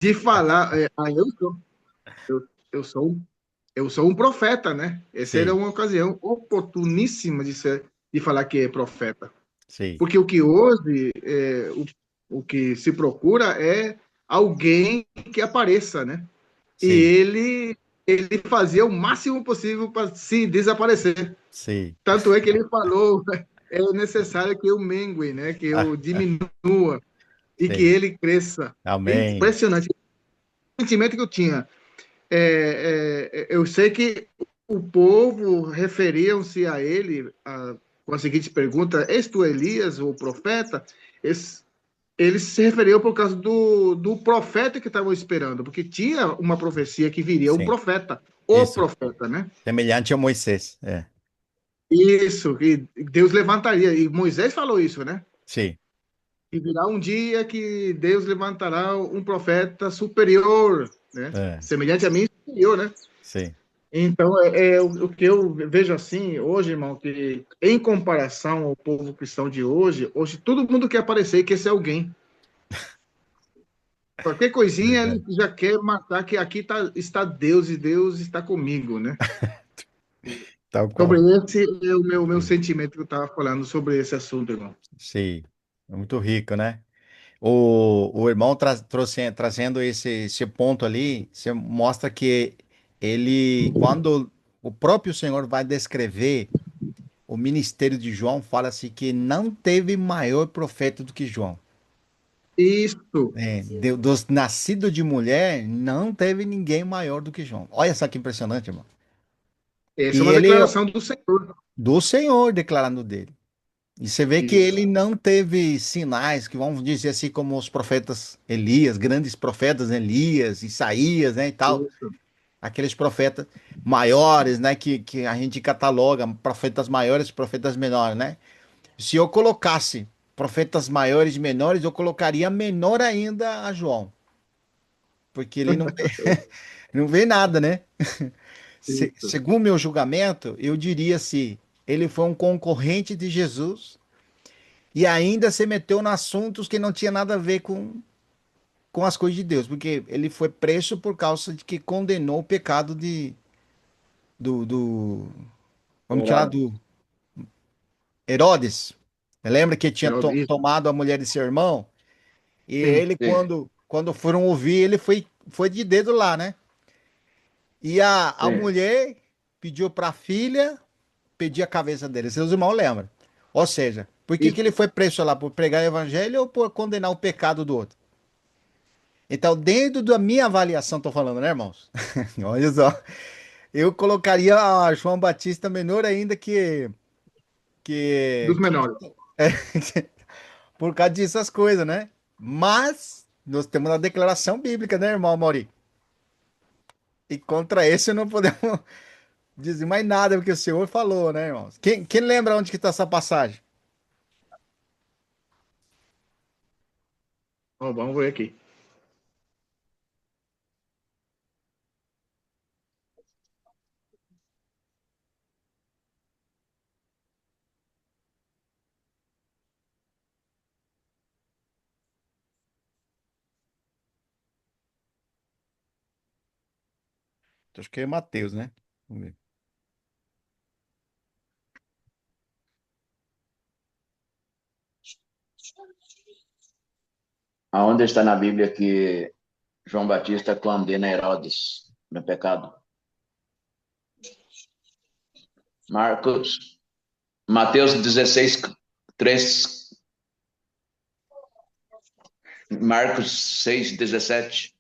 de falar, eu sou, eu sou um profeta, né? Essa era Sim, uma ocasião oportuníssima de falar que é profeta. sim, Porque o que hoje, o que se procura é alguém que apareça, né? E sim, ele fazia o máximo possível para se desaparecer. sim. Tanto é que ele falou, é necessário que eu mengue, né? Que Ah, eu diminua e que sim. ele cresça. É Amém. impressionante. O sentimento que eu tinha. Eu sei que o povo referiam-se a ele com a seguinte pergunta: És tu Elias, o profeta? Esse, eles se referiam por causa do profeta que estavam esperando, porque tinha uma profecia que viria um Sim. profeta, o Isso. profeta, né? Semelhante a Moisés. É. Isso, que Deus levantaria, e Moisés falou isso, né? Sim. E virá um dia que Deus levantará um profeta superior, né? É. Semelhante a mim, superior, né? Sim. Então, o que eu vejo assim hoje, irmão, que em comparação ao povo cristão de hoje, hoje todo mundo quer aparecer que esse é alguém. Qualquer coisinha ele Verdade. já quer matar que aqui está Deus e Deus está comigo, né? Tal Sobre qual. esse é o meu Sim. sentimento que eu estava falando sobre esse assunto, irmão. Sim. É muito rico, né? O irmão trazendo esse ponto ali, você mostra que ele, quando o próprio Senhor vai descrever o ministério de João, fala-se que não teve maior profeta do que João. Isso, É, dos nascidos de mulher, não teve ninguém maior do que João. Olha só que impressionante, irmão. essa é E uma ele, declaração do Senhor. do Senhor, declarando dele. E você vê que ele Isso, não teve sinais, que vamos dizer assim, como os profetas Elias, grandes profetas Elias, Isaías, né, e tal. isso. Aqueles profetas maiores, né, que a gente cataloga, profetas maiores, profetas menores, né? Se eu colocasse profetas maiores e menores, eu colocaria menor ainda a João, porque ele não vê, não vê nada, né? Isso. Segundo meu julgamento, eu diria assim, ele foi um concorrente de Jesus e ainda se meteu em assuntos que não tinha nada a ver com as coisas de Deus, porque ele foi preso por causa de que condenou o pecado do vamos tirar Herodes. do Herodes. Lembra que tinha Herodes. tomado a mulher de seu irmão? E Sim, ele, quando foram ouvir, ele foi de dedo lá, né? E a sim. mulher pediu para a filha pedir a cabeça dele. Seus irmãos lembram. Ou seja, por que que ele Isso. foi preso lá? Por pregar o evangelho ou por condenar o pecado do outro? Então, dentro da minha avaliação, tô falando, né, irmãos? Olha só. Eu colocaria a João Batista menor ainda Dos que menores. por causa dessas coisas, né? Mas nós temos uma declaração bíblica, né, irmão Mauri? E contra esse não podemos dizer mais nada, porque o Senhor falou, né, irmãos? Quem lembra onde que está essa passagem? Ó, vamos ver aqui. Acho que é Mateus, né? Vamos ver. Aonde está na Bíblia que João Batista condena Herodes no pecado? Marcos, Mateus 16, 3, Marcos 6, 17.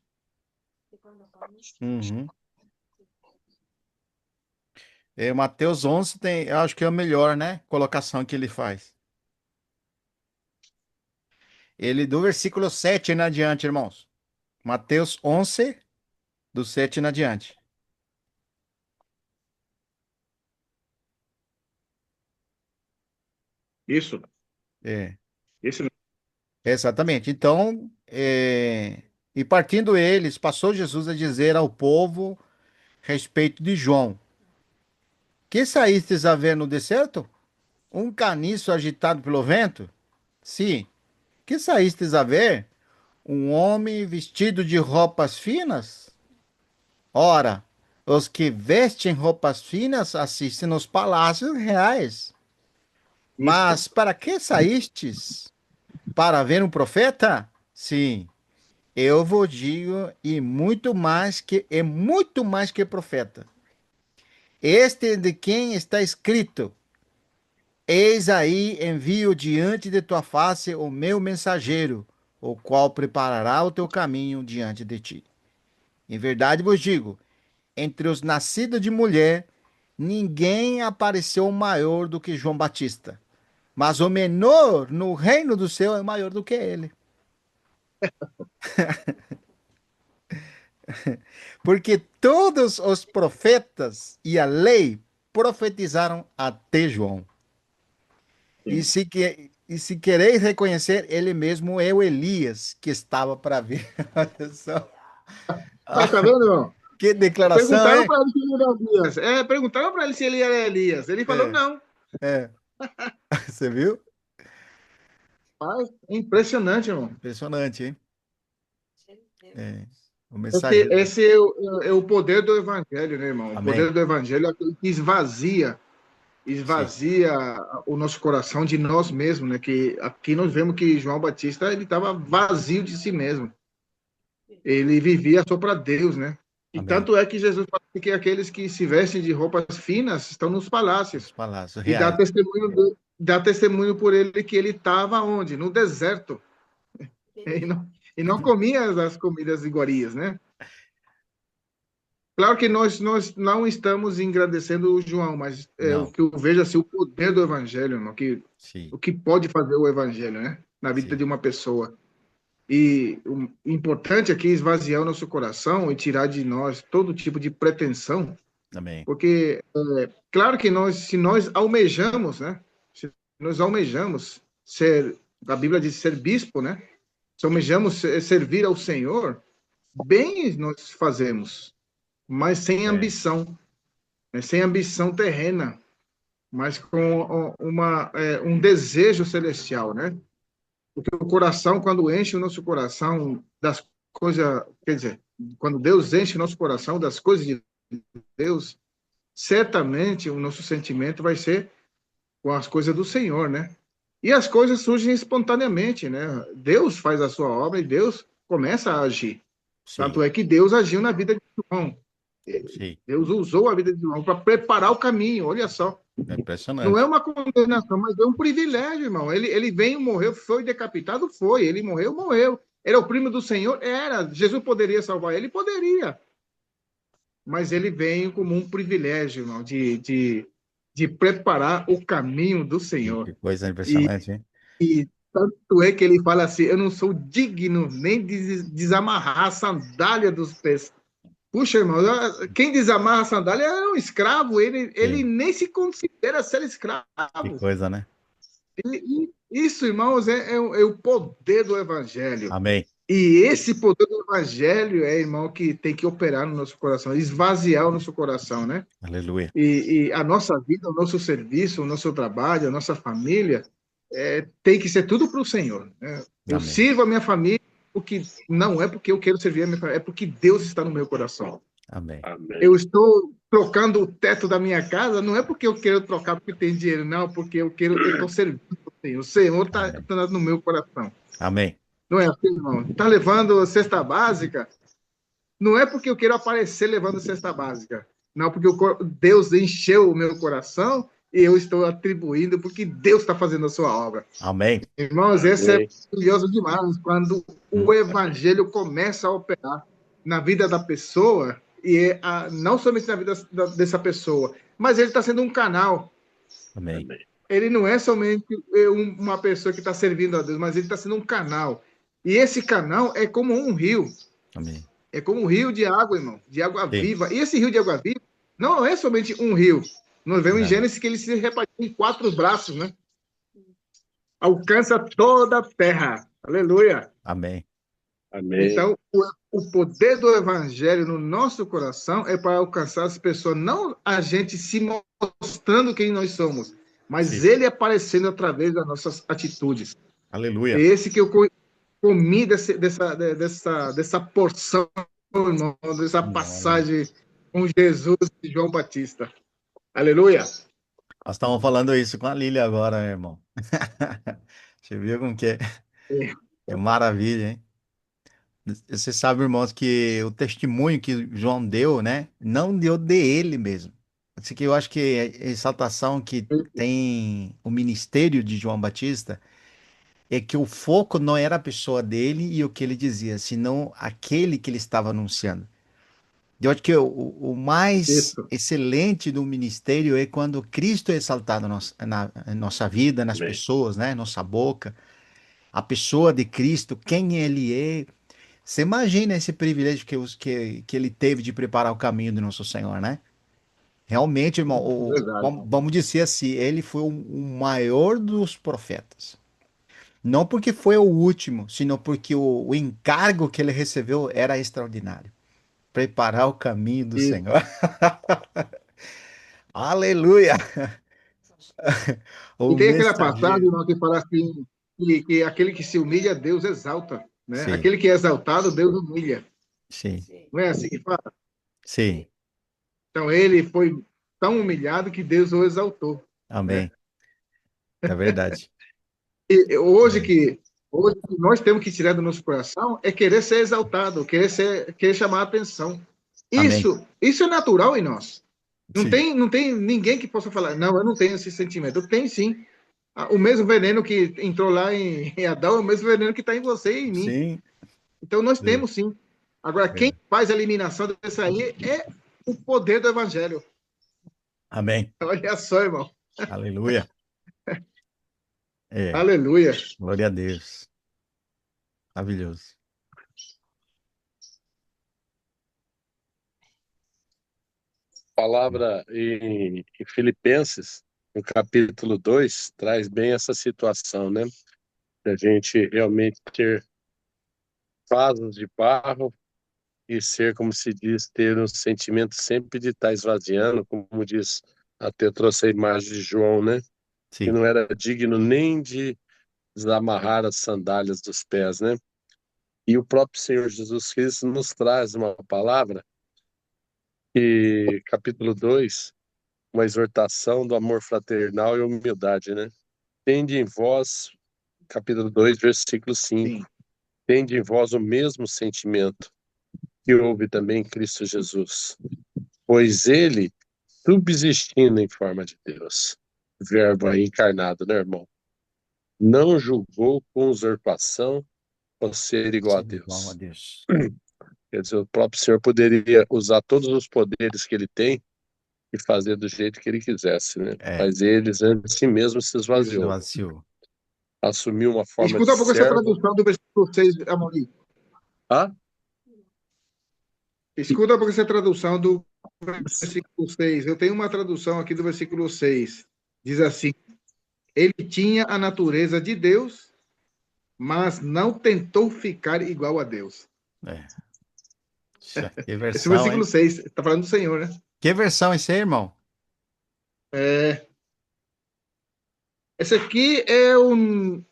Uhum. É, Mateus 11 tem, eu acho que é a melhor, né? Colocação que ele faz. Ele do versículo 7 em adiante, irmãos. Mateus 11, do 7 em adiante. Isso. É, Esse exatamente. Então, e partindo eles, passou Jesus a dizer ao povo respeito de João: Que saístes a ver no deserto? Um caniço agitado pelo vento? Sim. Que saístes a ver? um homem vestido de roupas finas? Ora, os que vestem roupas finas assistem nos palácios reais. Isso. Mas para que saístes? Para ver um profeta? Sim, eu vos digo, muito mais que profeta. Este de quem está escrito: Eis aí envio diante de tua face o meu mensageiro, o qual preparará o teu caminho diante de ti. Em verdade vos digo, entre os nascidos de mulher, ninguém apareceu maior do que João Batista. Mas o menor no reino do céu é maior do que ele. Porque todos os profetas e a lei profetizaram até João. Sim. E se quereis reconhecer, ele mesmo é o Elias que estava para vir. Olha só. Tá vendo, irmão? Que declaração, Perguntaram hein? para ele se ele era Elias. Perguntaram para ele se ele era Elias. Ele falou É, não. é. Você viu? Mas é impressionante, irmão. Impressionante, hein? É. O Esse, mensageiro. esse é o poder do evangelho, né, irmão? O Amém. poder do evangelho é aquele que Sim, esvazia o nosso coração de nós mesmos, né? Que aqui nós vemos que João Batista ele estava vazio de si mesmo. Ele vivia só para Deus, né? E amém. tanto é que Jesus fala que aqueles que se vestem de roupas finas estão nos Os palácios palácios e reais. dá testemunho por ele que ele estava onde? No deserto. E não comia as comidas iguarias, né? Claro que nós não estamos engrandecendo o João, mas o Não, que eu vejo assim, o poder do evangelho, irmão, sim, o que pode fazer o evangelho, né? Na vida sim. de uma pessoa. E o importante aqui é esvaziar o nosso coração e tirar de nós todo tipo de pretensão, Amém. porque claro que se nós almejamos, né? Se nós almejamos ser, a Bíblia diz ser bispo, né? Se almejamos servir ao Senhor, bem nós fazemos, mas sem É, ambição, né? Sem ambição terrena, mas com um desejo celestial, né? Porque o coração, quando enche o nosso coração das coisas, quer dizer, quando Deus enche o nosso coração das coisas de Deus, certamente o nosso sentimento vai ser com as coisas do Senhor, né? E as coisas surgem espontaneamente, né? Deus faz a sua obra e Deus começa a agir. sim, Tanto é que Deus agiu na vida de João. sim. Deus usou a vida de João para preparar o caminho, olha só. É Não é impressionante. uma condenação, mas é um privilégio, irmão. Ele veio, morreu, foi decapitado, foi. Ele morreu, morreu. Era o primo do Senhor? Era. Jesus poderia salvar ele? Poderia. Mas ele veio como um privilégio, irmão, de preparar o caminho do Senhor. Que coisa E, impressionante, hein? e tanto é que ele fala assim: eu não sou digno nem de desamarrar a sandália dos pés. Puxa, irmão, quem desamarra a sandália é um escravo, ele Sim, nem se considera ser que escravo. coisa, né? Isso, irmãos, é o poder do evangelho. Amém. E esse poder do evangelho irmão, que tem que operar no nosso coração, esvaziar o nosso coração, né? Aleluia. E a nossa vida, o nosso serviço, o nosso trabalho, a nossa família, tem que ser tudo para o Senhor, né? Eu Amém. sirvo a minha família porque não é porque eu quero servir a minha família, é porque Deus está no meu coração. Amém. Eu estou trocando o teto da minha casa, não é porque eu quero trocar porque tem dinheiro, não, porque eu estou servindo o Senhor está Amém. no meu coração. Amém. Não é assim, irmão? Está levando cesta básica, não é porque eu quero aparecer levando cesta básica, não, porque Deus encheu o meu coração e eu estou atribuindo porque Deus está fazendo a sua obra. Amém. Irmãos, esse é Amém. curioso demais, quando Hum, o evangelho começa a operar na vida da pessoa, e não somente na vida dessa pessoa, mas ele está sendo um canal. Amém. Ele não é somente uma pessoa que está servindo a Deus, mas ele está sendo um canal. E esse canal é como um rio. Amém. É como um rio de água, irmão, de água Sim. viva. E esse rio de água viva não é somente um rio. Nós vemos em Não. Gênesis que ele se repartiu em 4 braços, né? Alcança toda a terra. Aleluia. Amém. Amém. Então, o poder do evangelho no nosso coração é para alcançar as pessoas, não a gente se mostrando quem nós somos, mas Sim. ele aparecendo através das nossas atitudes. É Aleluia. esse que eu comi dessa porção, irmão, dessa Glória a Deus. passagem com Jesus e João Batista. Aleluia. Nós estávamos falando isso com a Lília agora, meu irmão. Você viu como que é? É maravilha, hein? Você sabe, irmãos, que o testemunho que João deu, né? Não deu dele mesmo. Isso que eu acho que a exaltação que tem o ministério de João Batista é que o foco não era a pessoa dele e o que ele dizia, senão aquele que ele estava anunciando. Eu acho que o mais Isso. excelente do ministério é quando Cristo é exaltado na nossa vida, nas Amém. pessoas, né? Nossa boca. A pessoa de Cristo, quem ele é. Você imagina esse privilégio que ele teve de preparar o caminho do nosso Senhor, né? Realmente, irmão, Verdade. vamos dizer assim, ele foi o maior dos profetas. Não porque foi o último, sino porque o encargo que ele recebeu era extraordinário. Preparar o caminho do Isso. Senhor. Aleluia! E O tem aquela passagem, mensageiro. irmão, que fala assim, que aquele que se humilha, Deus exalta, né? Sim, Aquele que é exaltado, Deus humilha. sim, Não é assim que fala? sim. Então, ele foi tão humilhado que Deus o exaltou, né? Amém. É verdade. E hoje É. hoje o que nós temos que tirar do nosso coração é querer ser exaltado, querer chamar a atenção. Amém. Isso é natural em nós. Sim, Não tem ninguém que possa falar, não, eu não tenho esse sentimento. Eu tenho sim. O mesmo veneno que entrou lá em Adão é o mesmo veneno que está em você e em mim. sim. Então nós Sim. temos sim. Agora, quem É. faz a eliminação dessa aí é o poder do evangelho. Amém. Olha só, irmão. Aleluia. É. Aleluia. Glória a Deus. Maravilhoso. Palavra em Filipenses, no capítulo 2, traz bem essa situação, né? A gente realmente ter vasos de barro e ser, como se diz, ter um sentimento sempre de estar esvaziando, como diz, até trouxe a imagem de João, né? Que Sim. não era digno nem de desamarrar as sandálias dos pés, né? E o próprio Senhor Jesus Cristo nos traz uma palavra, que capítulo 2, uma exortação do amor fraternal e humildade, né? Tende em vós, capítulo 2, versículo 5, Sim. tende em vós o mesmo sentimento que houve também em Cristo Jesus, pois ele, subsistindo em forma de Deus, verbo aí encarnado, né, irmão? Não julgou com usurpação o ser igual a Sim, igual a Deus. Deus. Quer dizer, o próprio Senhor poderia usar todos os poderes que ele tem e fazer do jeito que ele quisesse, né? É. Mas ele, antes de si mesmo, se esvaziou, Esvaziou. assumiu uma forma de Escuta um pouco essa servo. tradução do versículo 6, Amorim. Ah, Escuta um pouco essa tradução do versículo 6. Eu tenho uma tradução aqui do versículo 6. Diz assim: ele tinha a natureza de Deus, mas não tentou ficar igual a Deus. É. Puxa, que Esse é o versão, versículo hein? 6 está falando do Senhor, né? Que versão esse aí, irmão? Esse aqui é um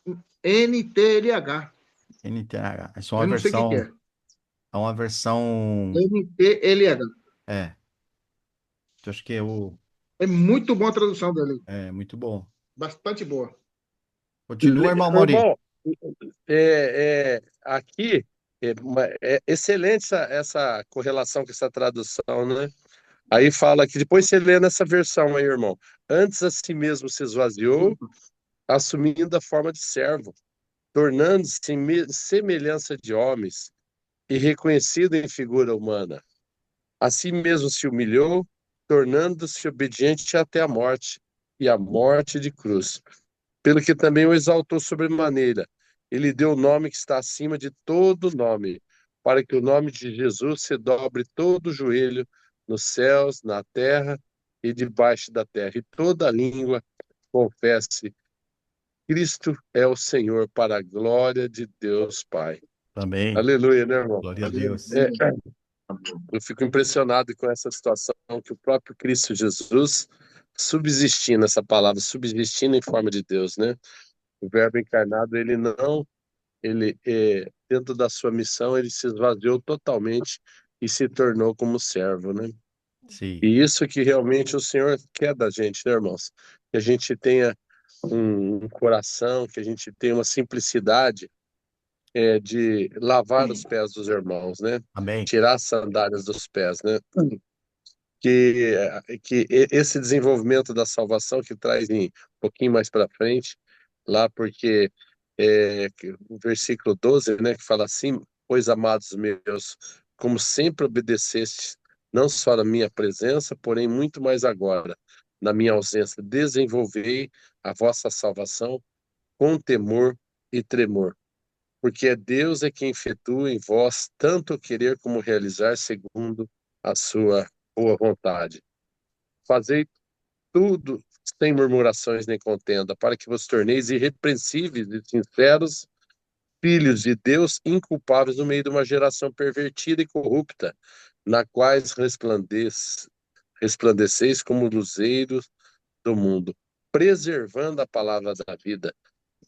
NTLH. NTH. Essa é uma Eu não sei o que versão. é. É uma versão. NTLH. É. Eu acho que é o. É muito boa a tradução dele. É muito bom. Bastante boa. Continua, irmão Mauri. irmão, aqui é excelente essa correlação com essa tradução, né? Aí fala que depois você lê nessa versão aí, irmão. Antes a si mesmo se esvaziou, assumindo a forma de servo, tornando-se em semelhança de homens e reconhecido em figura humana. A si mesmo se humilhou, tornando-se obediente até a morte, e a morte de cruz. Pelo que também o exaltou sobremaneira. Ele deu o nome que está acima de todo nome, para que o nome de Jesus se dobre todo o joelho nos céus, na terra e debaixo da terra, e toda língua confesse: Cristo é o Senhor, para a glória de Deus Pai. Também. Aleluia, né, irmão? Glória a Deus. É, eu fico impressionado com essa situação que o próprio Cristo Jesus, subsistindo, essa palavra, subsistindo em forma de Deus, né? O Verbo encarnado, ele, dentro da sua missão, ele se esvaziou totalmente e se tornou como servo, né? Sim. E isso que realmente o Senhor quer da gente, né, irmãos? Que a gente tenha um coração, que a gente tenha uma simplicidade de lavar os pés dos irmãos, né? Amém. Tirar as sandálias dos pés, né? Que esse desenvolvimento da salvação que traz um pouquinho mais para frente, lá porque o versículo 12, né, que fala assim: pois amados meus, como sempre obedecestes, não só na minha presença, porém muito mais agora, na minha ausência, desenvolvei a vossa salvação com temor e tremor, porque Deus é quem efetua em vós tanto o querer como realizar segundo a sua boa vontade. Fazei tudo sem murmurações nem contenda, para que vos torneis irrepreensíveis e sinceros, filhos de Deus, inculpáveis no meio de uma geração pervertida e corrupta, na quais resplandeceis como luzeiros do mundo, preservando a palavra da vida,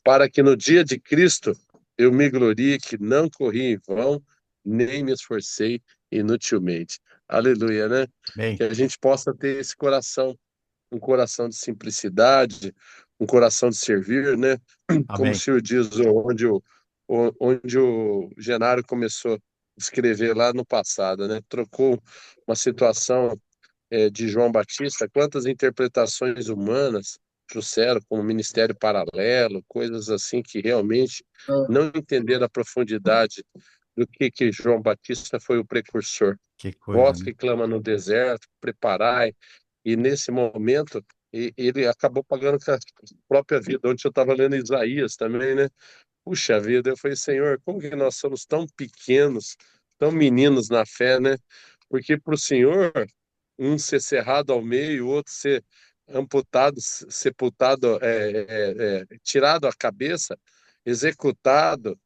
para que no dia de Cristo eu me glorie que não corri em vão, nem me esforcei inutilmente. Aleluia, né? Amém. Que a gente possa ter esse coração, um coração de simplicidade, um coração de servir, né? Como o Amém. senhor diz, onde o Genário começou a escrever lá no passado, né? Trocou uma situação de João Batista, quantas interpretações humanas trouxeram como ministério paralelo, coisas assim que realmente não entenderam a profundidade do que João Batista foi o precursor. Que coisa, Vós né? que clama no deserto, preparai. E nesse momento, ele acabou pagando com a própria vida. Onde eu estava lendo Isaías também, né? Puxa vida, eu falei, Senhor, como que nós somos tão pequenos, tão meninos na fé, né? Porque para o Senhor, um ser cerrado ao meio, o outro ser amputado, sepultado, tirado a cabeça, executado,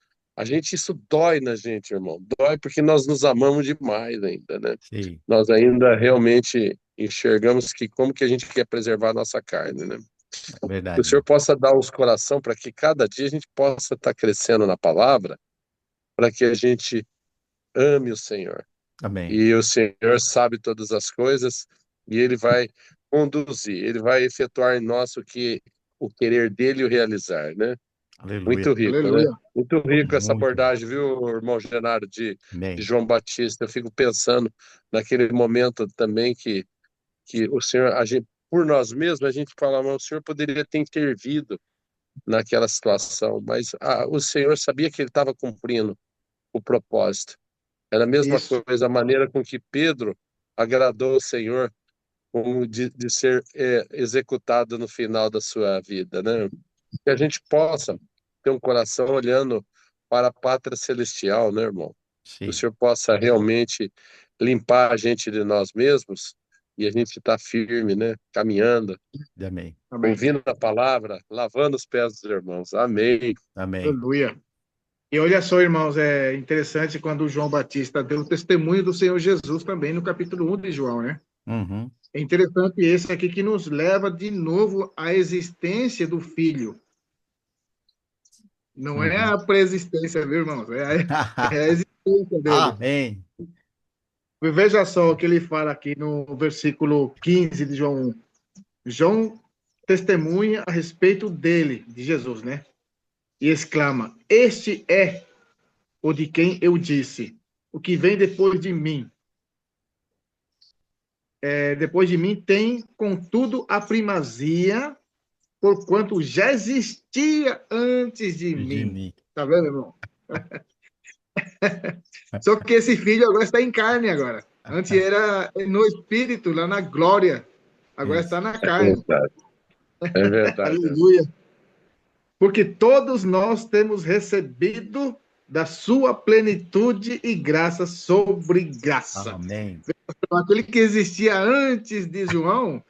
isso dói na gente, irmão. Dói porque nós nos amamos demais ainda, né? Sim, Nós ainda realmente enxergamos que como que a gente quer preservar a nossa carne, né? é Que o verdade. Senhor possa dar os coração para que cada dia a gente possa estar crescendo na palavra, para que a gente ame o Senhor. Amém. E o Senhor sabe todas as coisas e Ele vai conduzir, Ele vai efetuar em nós o querer dele e o realizar, né? Aleluia. Muito rico, né? Aleluia. Muito rico essa Muito. abordagem, viu, irmão Genaro, de Amém. João Batista. Eu fico pensando naquele momento também que o Senhor, por nós mesmos, a gente fala, mas o Senhor poderia ter intervido naquela situação, mas o Senhor sabia que ele estava cumprindo o propósito. Era a mesma Isso. coisa, a maneira com que Pedro agradou o Senhor, como de ser executado no final da sua vida, né? Que a gente possa ter um coração olhando para a pátria celestial, né, irmão? Que o Sim. Senhor possa realmente limpar a gente de nós mesmos e a gente estar firme, né? Caminhando, Amém. Amém. ouvindo a palavra, lavando os pés dos irmãos. Amém. Amém. Aleluia. E olha só, irmãos, é interessante quando o João Batista deu o testemunho do Senhor Jesus também no capítulo 1 de João, né? Uhum. É interessante esse aqui que nos leva de novo à existência do Filho. Não é Uhum. a preexistência, viu, irmãos? É a existência dele. Amém. Veja só o que ele fala aqui no versículo 15 de João 1. João testemunha a respeito dele, de Jesus, né? E exclama: Este é o de quem eu disse, o que vem depois de mim. Depois de mim tem, contudo, a primazia, porquanto já existia antes de De mim. mim. Tá vendo, irmão? Só que esse filho agora está em carne agora. Antes era no espírito, lá na glória. Agora Isso. está na É carne. verdade. É verdade. Aleluia. Porque todos nós temos recebido da sua plenitude e graça sobre graça. Amém. Aquele que existia antes de João,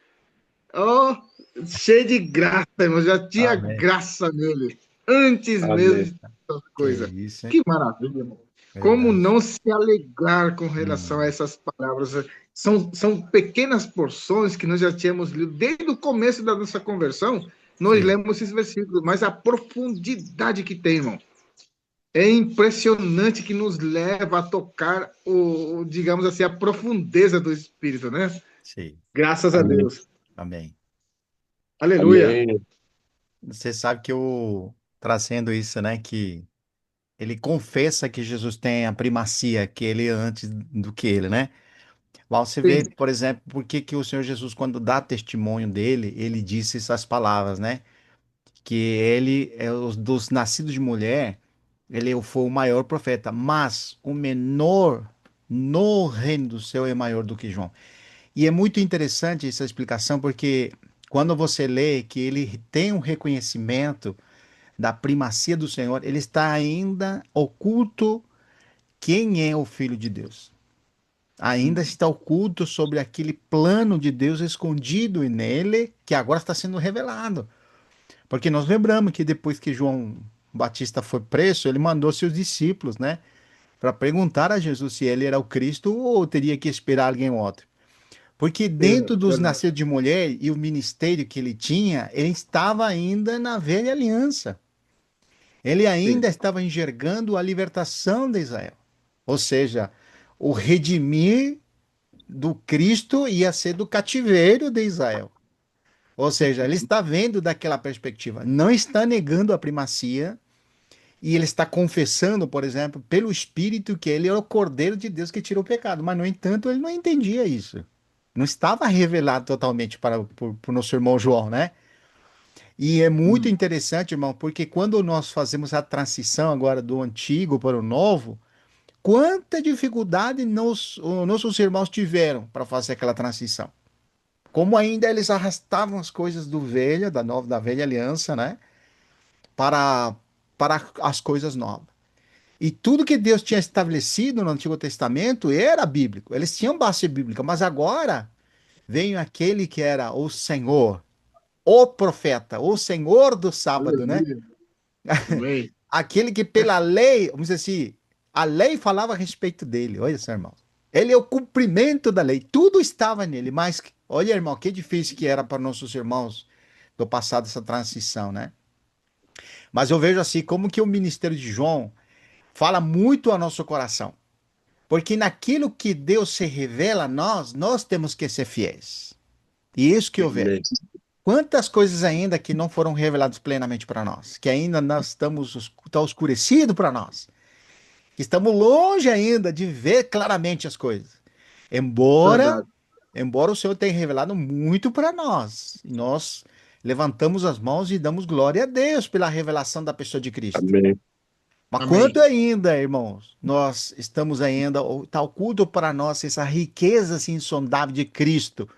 cheio de graça, irmão, já tinha Amém. graça nele, antes Amém. mesmo dessas Que coisas. isso, hein? Que maravilha, irmão. Como Verdade. não se alegrar com relação a essas palavras? São pequenas porções que nós já tínhamos lido desde o começo da nossa conversão. Nós Sim. lemos esses versículos, mas a profundidade que tem, irmão. é impressionante que nos leva a tocar digamos assim, a profundeza do Espírito, né? Sim. Graças a Amém. Deus. Amém. Aleluia. Amém. Você sabe que eu trazendo isso, né, que ele confessa que Jesus tem a primacia, que ele é antes do que ele, né? Lá você vê, Sim, por exemplo, por que que o Senhor Jesus, quando dá testemunho dele, ele disse essas palavras, né? Que ele é os dos nascidos de mulher, ele foi o maior profeta, mas o menor no reino do céu é maior do que João. E é muito interessante essa explicação, porque quando você lê que ele tem um reconhecimento da primacia do Senhor, ele está ainda oculto quem é o Filho de Deus. Ainda está oculto sobre aquele plano de Deus escondido nele, que agora está sendo revelado. Porque nós lembramos que depois que João Batista foi preso, ele mandou seus discípulos, né, para perguntar a Jesus se ele era o Cristo ou teria que esperar alguém outro. Porque dentro dos verdade. nascidos de mulher e o ministério que ele tinha, ele estava ainda na velha aliança. Ele ainda Sim, estava enxergando a libertação de Israel. Ou seja, o redimir do Cristo ia ser do cativeiro de Israel. Ou seja, ele está vendo daquela perspectiva, não está negando a primacia e ele está confessando, por exemplo, pelo Espírito que ele é o Cordeiro de Deus que tira o pecado, mas no entanto ele não entendia isso. Não estava revelado totalmente para o nosso irmão João, né? E é muito interessante, irmão, porque quando nós fazemos a transição agora do antigo para o novo, quanta dificuldade os nossos irmãos tiveram para fazer aquela transição. Como ainda eles arrastavam as coisas do velho, da nova, da velha aliança, né? Para, para as coisas novas. E tudo que Deus tinha estabelecido no Antigo Testamento era bíblico. Eles tinham base bíblica, mas agora veio aquele que era o Senhor, o profeta, o Senhor do sábado, né? aleluia. Amém. Aquele que pela lei, vamos dizer assim, a lei falava a respeito dele. Olha só, irmão. Ele é o cumprimento da lei. Tudo estava nele, mas olha, irmão, que difícil que era para nossos irmãos do passado essa transição, né? Mas eu vejo assim como que o ministério de João fala muito ao nosso coração. Porque naquilo que Deus se revela a nós, nós temos que ser fiéis. E isso que eu vejo. Amém. Quantas coisas ainda que não foram reveladas plenamente para nós, que ainda nós estamos está escurecido para nós, que estamos longe ainda de ver claramente as coisas. Embora, Verdade. embora o Senhor tenha revelado muito para nós, e nós levantamos as mãos e damos glória a Deus pela revelação da pessoa de Cristo. Amém. Mas quanto Amém. ainda, irmãos, nós estamos ainda, ou está oculto para nós essa riqueza assim, insondável de Cristo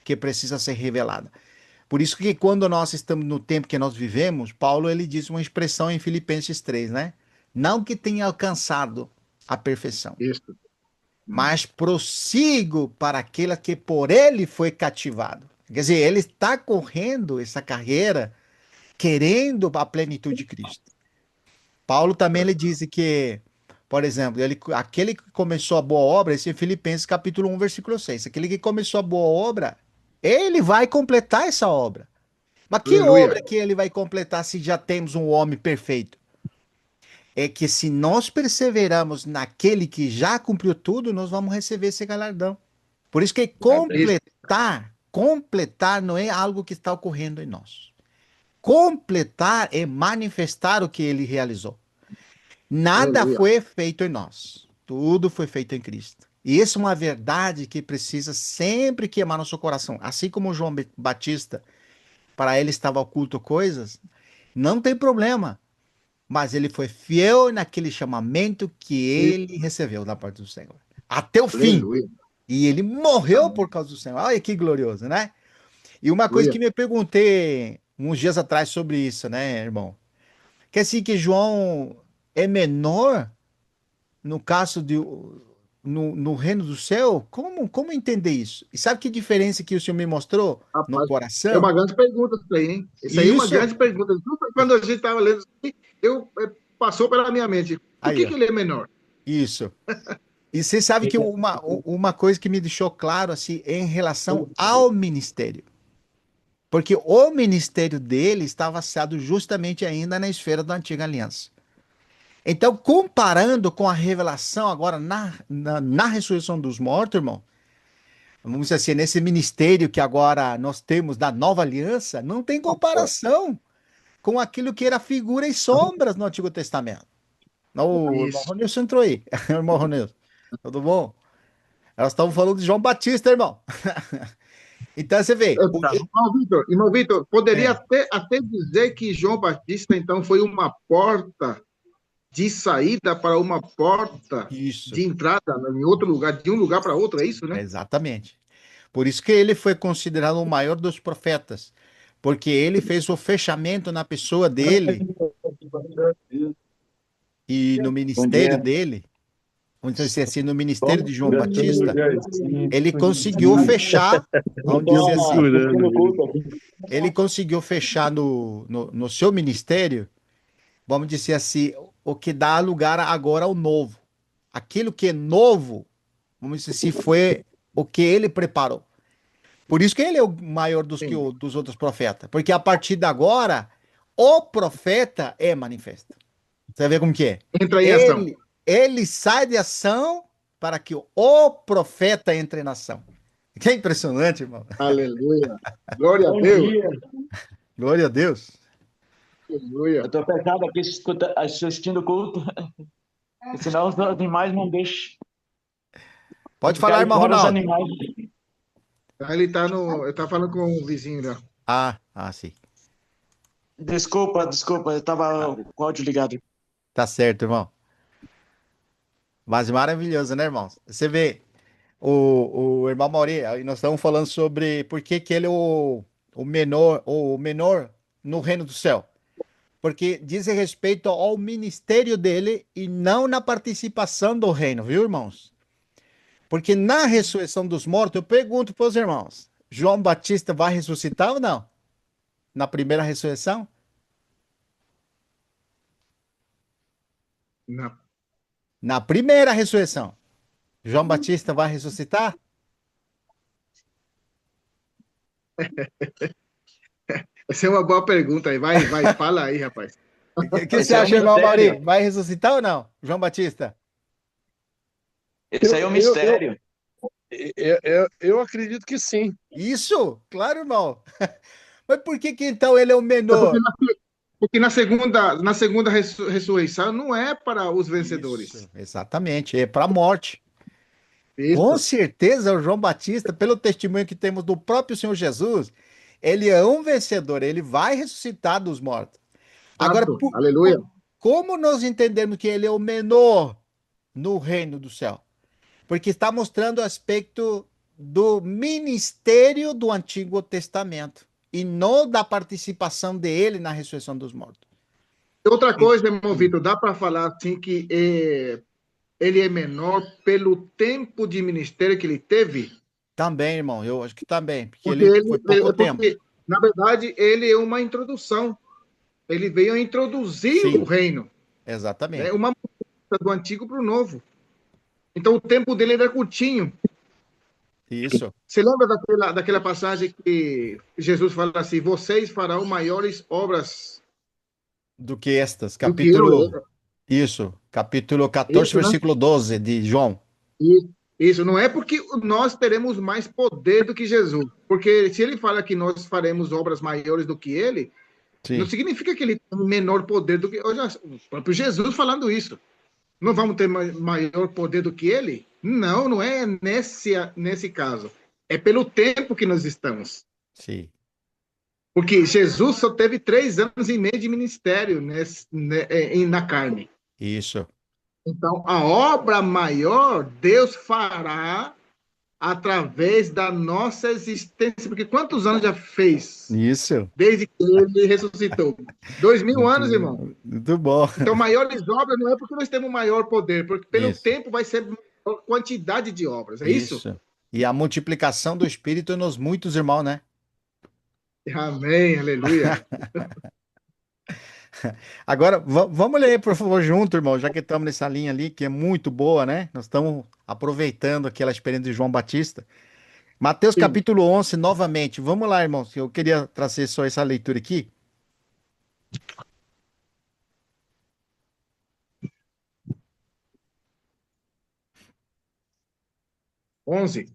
que precisa ser revelada. Por isso que quando nós estamos no tempo que nós vivemos, Paulo ele diz uma expressão em Filipenses 3, né? Não que tenha alcançado a perfeição, Isso. mas prossigo para aquele que por ele foi cativado. Quer dizer, ele está correndo essa carreira querendo a plenitude de Cristo. Paulo também ele diz que, por exemplo, aquele que começou a boa obra, esse é Filipenses capítulo 1, versículo 6, aquele que começou a boa obra, ele vai completar essa obra. Mas que Aleluia. obra que ele vai completar se já temos um homem perfeito? É que se nós perseveramos naquele que já cumpriu tudo, nós vamos receber esse galardão. Por isso que Isso. completar não é algo que está ocorrendo em nós. Completar é manifestar o que ele realizou. Nada Aleluia. foi feito em nós. Tudo foi feito em Cristo. E isso é uma verdade que precisa sempre queimar nosso coração. Assim como João Batista, para ele estava oculto coisas, não tem problema. Mas ele foi fiel naquele chamamento que ele recebeu da parte do Senhor. Até o fim. Aleluia. E ele morreu Amém. por causa do Senhor. Olha que glorioso, né? E uma coisa Aleluia. que me perguntei uns dias atrás sobre isso, né, irmão? Que assim que João é menor no caso de no reino do céu? Como entender isso? E sabe que diferença que o Senhor me mostrou no Rapaz, é coração? uma grande pergunta isso aí, hein? Isso aí é uma Isso. grande pergunta. Quando a gente estava lendo isso aí, passou pela minha mente. Por Aí, que ó. que ele é menor? Isso. E você sabe que uma coisa que me deixou claro assim é em relação ao ministério. Porque o ministério dele estava associado justamente ainda na esfera da antiga aliança. Então, comparando com a revelação agora na ressurreição dos mortos, irmão, vamos dizer assim, nesse ministério que agora nós temos da nova aliança, não tem comparação com aquilo que era figura e sombras no Antigo Testamento. O irmão Isso. Ronilson entrou aí. Irmão Ronilson, tudo bom? Nós estamos falando de João Batista, irmão. Então você vê. Tá. Irmão Vitor, poderia É, até dizer que João Batista, então, foi uma porta de saída para uma porta isso, de entrada em outro lugar, de um lugar para outro, é isso, né? exatamente. Por isso que ele foi considerado o maior dos profetas, porque ele fez o fechamento na pessoa dele e no Bom ministério dia. dele, vamos dizer assim, no ministério de João Batista, ele conseguiu fechar, vamos dizer assim, ele conseguiu fechar no seu ministério, vamos dizer assim, o que dá lugar agora ao novo. Aquilo que é novo, vamos dizer assim, foi o que ele preparou. Por isso que ele é o maior Sim. dos outros profetas. Porque a partir de agora, o profeta é manifesto. Você vê como que é? Entra em ação. Ele sai de ação para que o profeta entre em ação. Que impressionante, irmão. Aleluia. Glória a Deus. Glória a Deus. Aleluia. Eu tô fechado aqui assistindo o culto, senão os animais não deixam. Pode Ficar falar, aí irmão fora os Ronaldo. animais. Ele tá falando com o vizinho lá. Sim. Desculpa, eu tava com o áudio ligado. Tá certo, irmão. Mas maravilhoso, né, irmão? Você vê, o irmão Mauri, aí nós estamos falando sobre por que que ele é o menor no reino do céu. Porque diz respeito ao ministério dele e não na participação do reino, viu, irmãos? Porque na ressurreição dos mortos, eu pergunto para os irmãos: João Batista vai ressuscitar ou não? Na primeira ressurreição? Na- Na primeira ressurreição, João Batista vai ressuscitar? Essa é uma boa pergunta aí. Vai, fala aí, rapaz. O que você Esse é um acha, irmão Mauri? mistério. Vai ressuscitar ou não? João Batista? Esse aí é um mistério. Eu acredito que sim. Isso, claro, irmão. Mas por que que então ele é o É porque menor? na segunda ressurreição não é para os vencedores. Isso, exatamente, é para a morte. Com Isso. certeza, o João Batista, pelo testemunho que temos do próprio Senhor Jesus, ele é um vencedor, ele vai ressuscitar dos mortos. Agora, Fato. Aleluia. como nós entendemos que ele é o menor no reino do céu? Porque está mostrando o aspecto do ministério do Antigo Testamento e não da participação dele na ressurreição dos mortos. Outra coisa, irmão Vitor, dá para falar assim que ele é menor pelo tempo de ministério que ele teve? Também, irmão, eu acho que também, porque Porque ele foi pouco tempo. na verdade, ele é uma introdução. Ele veio a introduzir o Sim, reino, né? exatamente. Uma mudança do antigo para o novo. Então, o tempo dele era curtinho. Isso, Você lembra daquela passagem que Jesus fala assim: vocês farão maiores obras do que estas, do que eu? capítulo 14, Isso, né? versículo 12 de João. Isso não é porque nós teremos mais poder do que Jesus. Porque se ele fala que nós faremos obras maiores do que ele, não Sim, significa que ele tem menor poder do que. Olha, o próprio Jesus falando isso. Não vamos ter maior poder do que ele? Não, não é nesse caso. É pelo tempo que nós estamos. sim, Porque Jesus só teve 3 anos e meio de ministério na carne. isso, Então, a obra maior Deus fará através da nossa existência. Porque quantos anos já fez isso. desde que ele ressuscitou? 2000 anos, irmão. Muito bom. Então, maiores obras não é porque nós temos maior poder, porque pelo Isso, tempo vai ser maior quantidade de obras. É isso? isso. E a multiplicação do Espírito nos muitos irmãos, né? Amém, aleluia. Agora, vamos ler, por favor, junto, irmão, já que estamos nessa linha ali, que é muito boa, né? Nós estamos aproveitando aquela experiência de João Batista. Mateus Sim. capítulo 11, novamente. Vamos lá, irmãos. Eu queria trazer só essa leitura aqui. 11.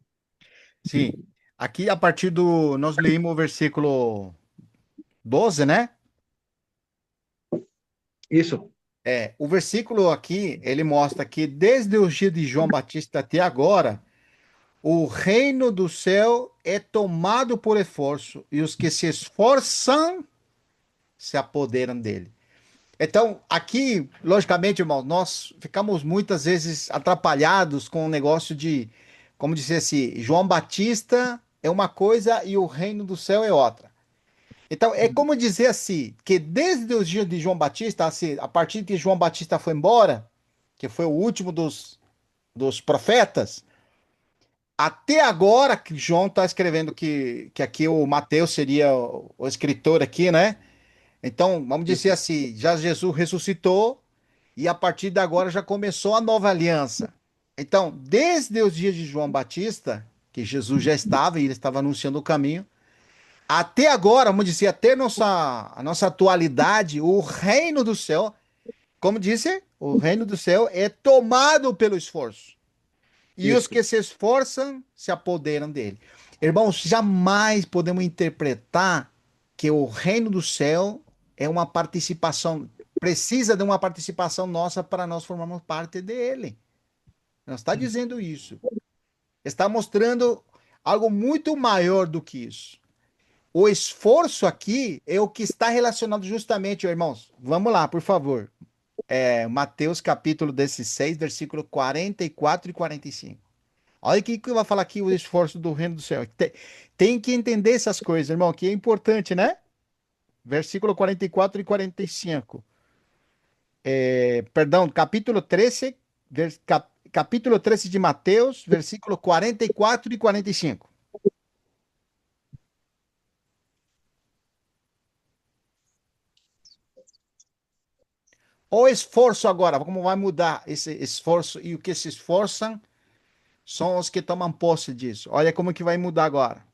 Sim. Aqui, a partir do. Nós leímos o versículo 12, né? Isso. O versículo aqui, ele mostra que desde os dias de João Batista até agora, o reino do céu é tomado por esforço, e os que se esforçam se apoderam dele. Então, aqui, logicamente, irmão, nós ficamos muitas vezes atrapalhados com o negócio de, como dizer assim, João Batista é uma coisa e o reino do céu é outra. Então, é como dizer assim, que desde os dias de João Batista, assim, a partir que João Batista foi embora, que foi o último dos profetas, até agora que João está escrevendo que aqui o Mateus seria o escritor aqui, né? Então, vamos dizer Isso. assim, já Jesus ressuscitou e a partir de agora já começou a nova aliança. Então, desde os dias de João Batista, que Jesus já estava e ele estava anunciando o caminho, até agora, vamos dizer, até a nossa atualidade, o reino do céu, como disse, o reino do céu é tomado pelo esforço. E os Isso. que se esforçam se apoderam dele. Irmãos, jamais podemos interpretar que o reino do céu é uma participação, precisa de uma participação nossa para nós formarmos parte dele. Não está dizendo isso. Está mostrando algo muito maior do que isso. O esforço aqui é o que está relacionado justamente, irmãos. Vamos lá, por favor. Mateus capítulo 16, versículo 44 e 45. Olha o que vai falar aqui o esforço do reino do céu. Tem que entender essas coisas, irmão, que é importante, né? Versículo 44 e 45. Perdão, capítulo 13, capítulo 13 de Mateus, versículo 44 e 45. O esforço agora, como vai mudar esse esforço e o que se esforçam são os que tomam posse disso. Olha como que vai mudar agora.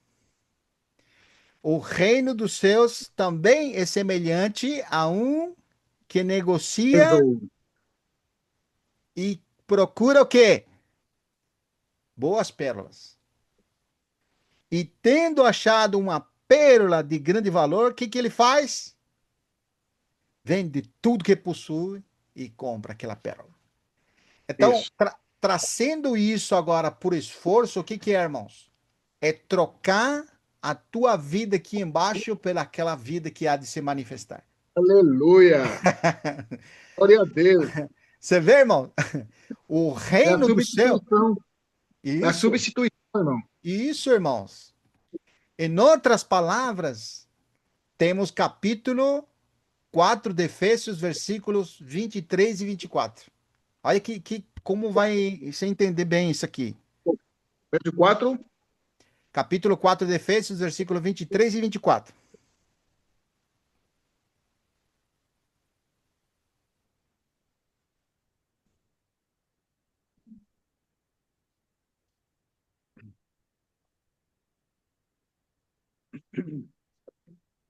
O reino dos céus também é semelhante a um que negocia Tesouro. e procura o quê? Boas pérolas. E tendo achado uma pérola de grande valor, o que que ele faz? Vende tudo que possui e compra aquela pérola. Então, Isso. trazendo isso agora por esforço, o que que é, irmãos? É trocar a tua vida aqui embaixo pelaquela vida que há de se manifestar. Aleluia. Glória a Deus. Você vê, irmão? O É a reino do céu. substituição. É a Isso, substituição, irmão. isso, irmãos. Em outras palavras, temos capítulo 4 de Efésios, versículos 23 e 24. Olha como vai você entender bem isso aqui. Verso 4. Capítulo 4 de Efésios, versículo 23 e 24.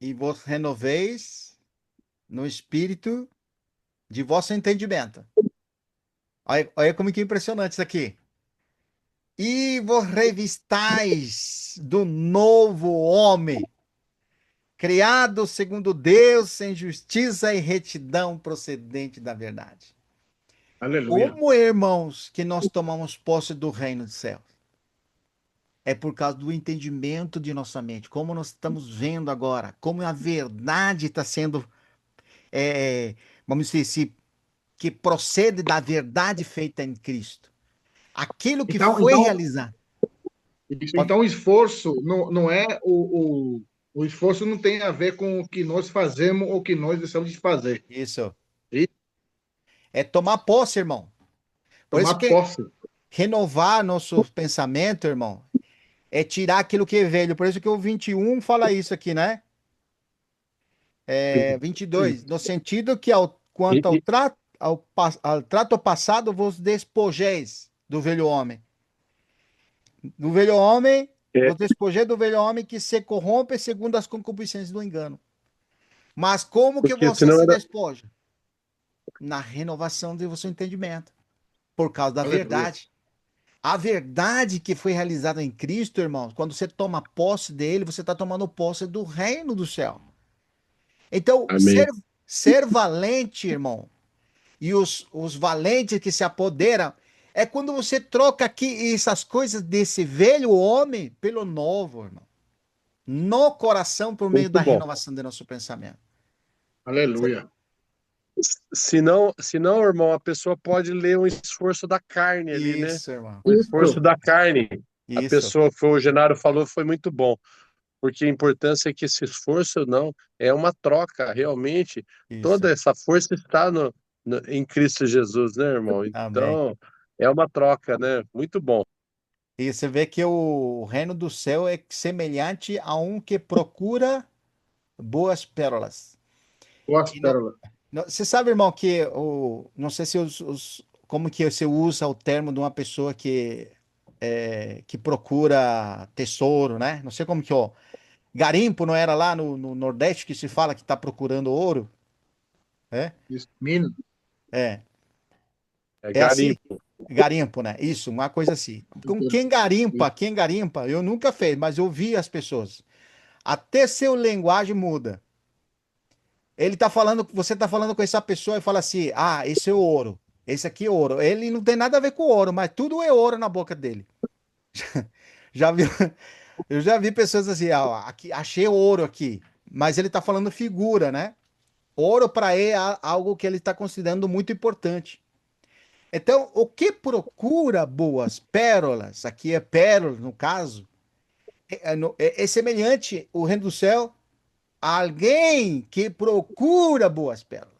E vos renoveis no espírito de vosso entendimento. Olha como que é impressionante isso aqui. E vos revistais do novo homem, criado segundo Deus, em justiça e retidão procedente da verdade. Aleluia. Como, irmãos, que nós tomamos posse do reino dos céus? É por causa do entendimento de nossa mente, como nós estamos vendo agora, como a verdade está sendo, vamos dizer assim, que procede da verdade feita em Cristo. Aquilo que Então, foi então, realizado. então o esforço não é o esforço não tem a ver com o que nós fazemos ou o que nós deixamos de fazer. Isso. E É tomar posse, irmão. Por isso tomar que posse. renovar nosso pensamento, irmão, é tirar aquilo que é velho. Por isso que o 21 fala isso aqui, né? 22, no sentido que E, quanto e- ao trato passado vos despojeis do velho homem. Do velho homem, é, vos despojeis do velho homem que se corrompe segundo as concupiscências do engano. Mas como que porque você senão se era. despoja? Na renovação do seu entendimento, por causa da Aleluia. verdade. A verdade que foi realizada em Cristo, irmãos, quando você toma posse dele, você está tomando posse do reino do céu. Então, Amém. ser valente, irmão, e os valentes que se apoderam, é quando você troca aqui essas coisas desse velho homem pelo novo, irmão. No coração, por meio Muito da bom. renovação do nosso pensamento. Aleluia. Se não, irmão, a pessoa pode ler um esforço da carne ali, né? Isso, irmão. O esforço Isso. da carne. A Isso, pessoa, foi o Genaro falou, foi muito bom. Porque a importância é que esse esforço não é uma troca, realmente. isso. Toda essa força está em Cristo Jesus, né, irmão? Amém. Então, é uma troca, né? Muito bom. E você vê que o reino do céu é semelhante a um que procura boas pérolas. Boas E pérolas. você sabe, irmão, que não sei se como que você usa o termo de uma pessoa que procura tesouro, né? Não sei como que, ó, garimpo não era lá no Nordeste que se fala que está procurando ouro? É? Isso. Minas. É. É É assim? garimpo. Garimpo, né? Isso, uma coisa assim. Com quem garimpa, eu nunca fiz, mas eu vi as pessoas. Até seu linguagem muda. Ele tá falando, você tá falando com essa pessoa e fala assim: "Ah, esse é ouro. Esse aqui é ouro". Ele não tem nada a ver com ouro, mas tudo é ouro na boca dele. Já vi, eu já vi pessoas assim: "Ah, aqui achei ouro aqui", mas ele tá falando figura, né? Ouro para ele é algo que ele está considerando muito importante. Então, o que procura boas pérolas, aqui é pérola no caso, é semelhante o reino do céu a alguém que procura boas pérolas.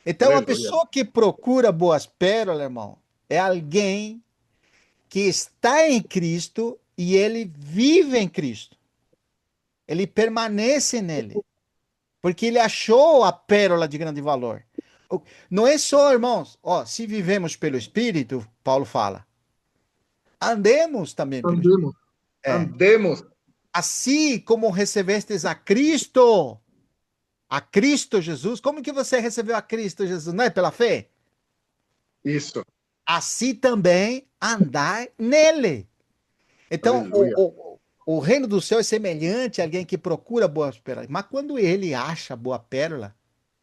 Então, a Aleluia. pessoa que procura boas pérolas, irmão, é alguém que está em Cristo e ele vive em Cristo. Ele permanece nele, porque ele achou a pérola de grande valor. Não é só, irmãos, ó, se vivemos pelo Espírito, Paulo fala, andemos também pelo Espírito. Andemos. É. Andemos. Assim como recebestes a Cristo Jesus, como que você recebeu a Cristo Jesus? Não é pela fé? Isso. Assim também andar nele. Então, Aleluia. o reino do céu é semelhante a alguém que procura boas pérolas. Mas quando ele acha boa pérola,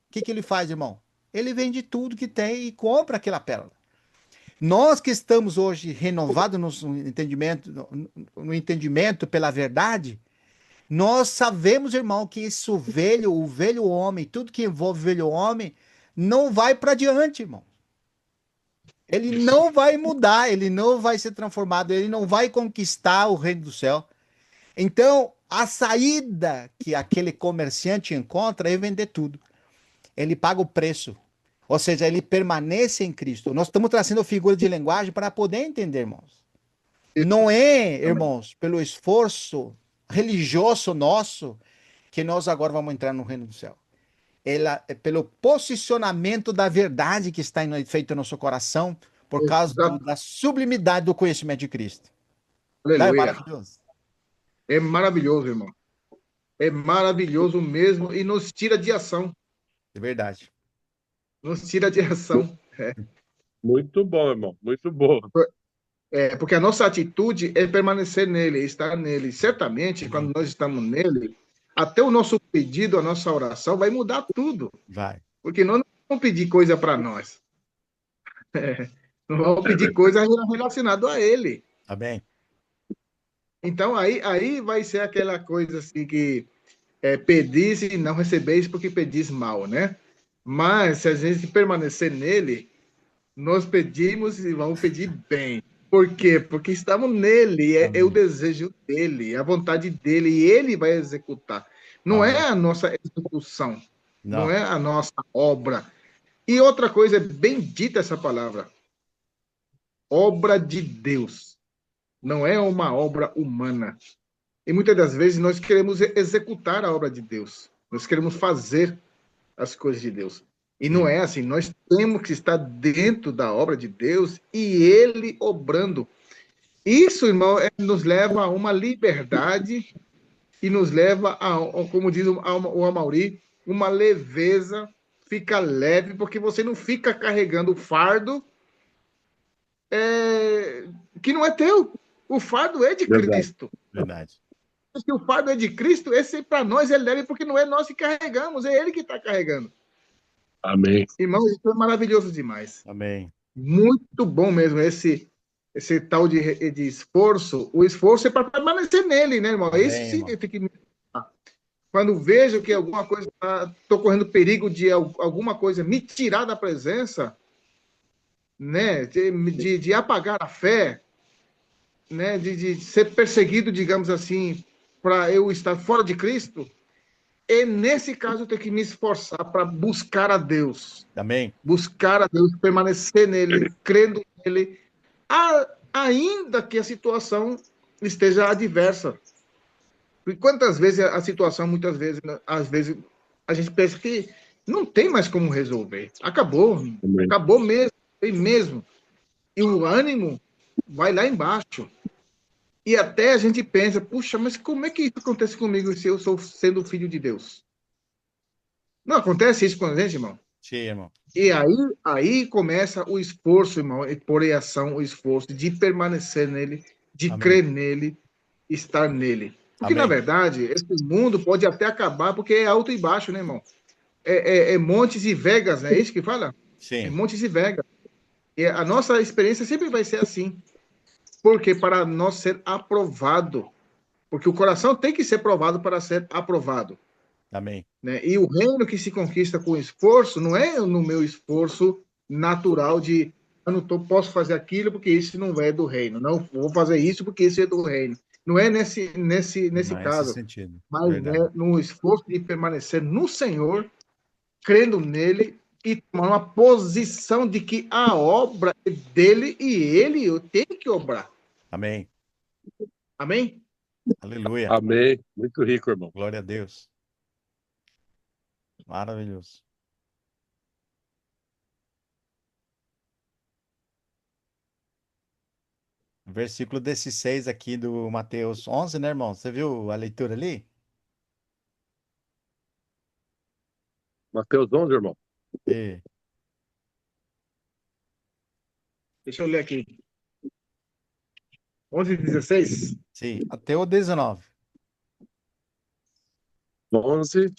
o que ele faz, irmão? Ele vende tudo que tem e compra aquela pérola. Nós que estamos hoje renovados no entendimento pela verdade, nós sabemos, irmão, que o velho homem, tudo que envolve o velho homem, não vai para diante, irmão. Ele Isso. não vai mudar, ele não vai ser transformado, ele não vai conquistar o reino do céu. Então, a saída que aquele comerciante encontra é vender tudo. Ele paga o preço. Ou seja, ele permanece em Cristo. Nós estamos trazendo figura de linguagem para poder entender, irmãos. Não é, Amém. irmãos, pelo esforço religioso nosso que nós agora vamos entrar no reino do céu. Ela é pelo posicionamento da verdade que está feito no nosso coração por causa Exato. da sublimidade do conhecimento de Cristo. Não é Aleluia. maravilhoso? É maravilhoso, irmão. É maravilhoso mesmo e nos tira de ação. É verdade. Nos tira de ação. Muito bom, irmão. Muito bom. Porque a nossa atitude é permanecer nele, estar nele. Certamente, quando Amém. nós estamos nele, até o nosso pedido, a nossa oração vai mudar tudo. Vai. Porque nós não vamos pedir coisa para nós. Não vamos pedir coisa relacionada a ele. Amém. Então, aí vai ser aquela coisa assim que pedis e não recebeis porque pedis mal, né? Mas, se a gente permanecer nele, nós pedimos e vamos pedir bem. Por quê? Porque estamos nele, é o Amém. desejo dele, é a vontade dele, e ele vai executar. Não é Amém. a nossa execução, não Não. é a nossa obra. E outra coisa, é bem dita essa palavra, obra de Deus, não é uma obra humana. E muitas das vezes nós queremos executar a obra de Deus, nós queremos fazer as coisas de Deus. E não Sim. é assim, nós temos que estar dentro da obra de Deus e ele obrando. Isso, irmão, nos leva a uma liberdade e nos leva a, como diz o Amauri, uma leveza, fica leve, porque você não fica carregando o fardo que não é teu. O fardo é de Verdade. Cristo. Verdade. Se o fardo é de Cristo, esse para nós é leve, porque não é nós que carregamos, é Ele que está carregando. Amém. Irmãos, isso é maravilhoso demais. Amém. Muito bom mesmo esse tal de esforço. O esforço é para permanecer nele, né, irmão? Amém, Esse sim irmão. tem que. Quando vejo que alguma coisa estou correndo perigo de alguma coisa me tirar da presença, né, de apagar a fé, né, de ser perseguido, digamos assim, para eu estar fora de Cristo, e nesse caso eu tenho que me esforçar para buscar a Deus. Amém. Buscar a Deus, permanecer nele, crendo nele, ainda que a situação esteja adversa. E quantas vezes a situação, muitas vezes, às vezes, a gente pensa que não tem mais como resolver. Acabou. Amém. Acabou mesmo. Tem mesmo. E o ânimo vai lá embaixo. E até a gente pensa, puxa, mas como é que isso acontece comigo se eu sou sendo filho de Deus? Não acontece isso com a gente, irmão? Sim, irmão. E aí começa o esforço, irmão, por em ação, o esforço de permanecer nele, de Amém. crer nele, estar nele. Porque, Amém. na verdade, esse mundo pode até acabar, porque é alto e baixo, né, irmão? É montes e vegas, né? É isso que fala? É Sim. montes e vegas. E a nossa experiência sempre vai ser assim. Porque para nós ser aprovado. Porque o coração tem que ser provado para ser aprovado. Amém. Né? E o reino que se conquista com esforço não é no meu esforço natural de eu não posso fazer aquilo porque isso não é do reino. Não vou fazer isso porque isso é do reino. Não é nesse Não é esse caso, sentido. mas Verdade. é no esforço de permanecer no Senhor, crendo nele e tomar uma posição de que a obra é dele e ele tem que obrar. Amém. Amém? Aleluia. Amém. Muito rico, irmão. Glória a Deus. Maravilhoso. Versículo 16 aqui do Mateus 11, né, irmão? Você viu a leitura ali? Mateus 11, irmão. E, Deixa eu ler aqui. 11:16. sim, até o 19. 11.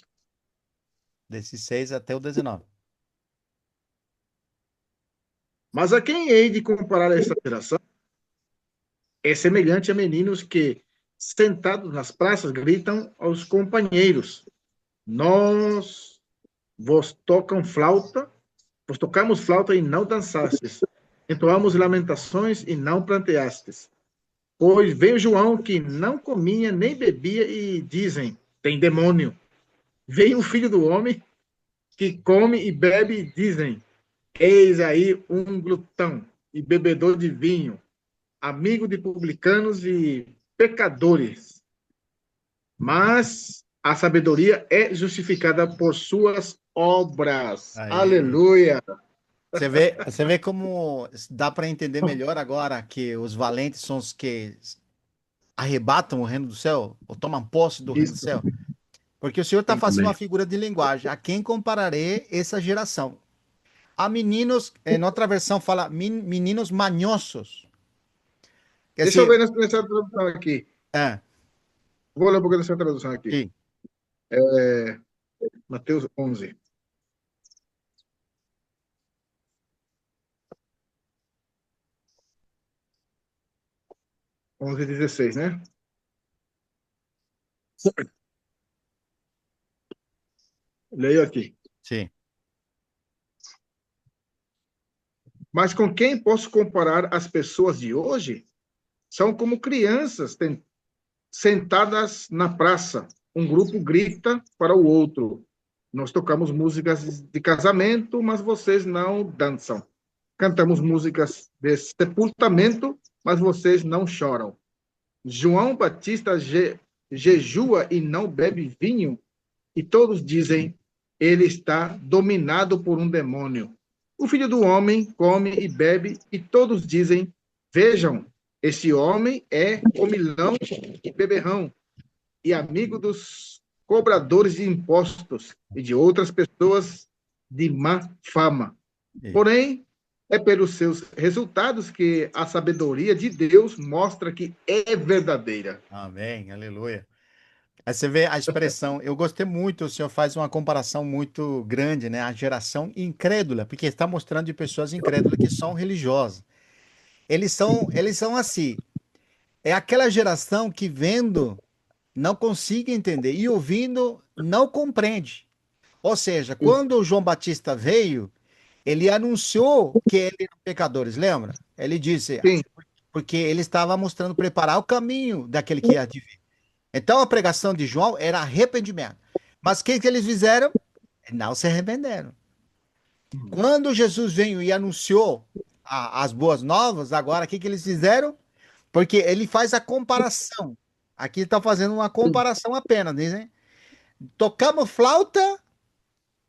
16 até o 19. Mas a quem hei de comparar esta geração? É semelhante a meninos que, sentados nas praças, gritam aos companheiros: Nós vos tocamos flauta e não dançastes, entoamos lamentações e não planteastes. Pois veio João que não comia nem bebia e dizem: Tem demônio. Veio o filho do homem que come e bebe e dizem: Eis aí um glutão e bebedor de vinho, amigo de publicanos e pecadores. Mas a sabedoria é justificada por suas obras. Aí. Aleluia! Você vê como dá para entender melhor agora que os valentes são os que arrebatam o reino do céu, ou tomam posse do reino do Isso. céu. Porque o Senhor está fazendo Amém. uma figura de linguagem. A quem compararei essa geração? A meninos, em outra versão fala meninos manhosos. Quer Deixa eu dizer, ver nessa tradução aqui. é, Vou ler um pouquinho dessa tradução aqui. sim, Mateus 11. Onze 16, né? Leio aqui. sim. Mas com quem posso comparar as pessoas de hoje? São como crianças sentadas na praça. Um grupo grita para o outro. Nós tocamos músicas de casamento, mas vocês não dançam. Cantamos músicas de sepultamento, mas vocês não choram. João Batista jejua e não bebe vinho, e todos dizem, ele está dominado por um demônio. O filho do homem come e bebe, e todos dizem, vejam, esse homem é comilão e beberrão, e amigo dos cobradores de impostos e de outras pessoas de má fama. E- Porém, É pelos seus resultados que a sabedoria de Deus mostra que é verdadeira. Amém, aleluia. Aí você vê a expressão, eu gostei muito, o senhor faz uma comparação muito grande, né? A geração incrédula, porque está mostrando de pessoas incrédulas que são religiosas. Eles são assim, é aquela geração que vendo não consegue entender e ouvindo não compreende. Ou seja, quando o João Batista veio, ele anunciou que ele eram pecadores, lembra? Ele disse, Sim, porque ele estava mostrando preparar o caminho daquele que ia de vir. Então a pregação de João era arrependimento. Mas o que que eles fizeram? Não se arrependeram. Quando Jesus veio e anunciou as boas novas, agora o que que eles fizeram? Porque ele faz a comparação. Aqui está fazendo uma comparação apenas, dizem. Tocamos flauta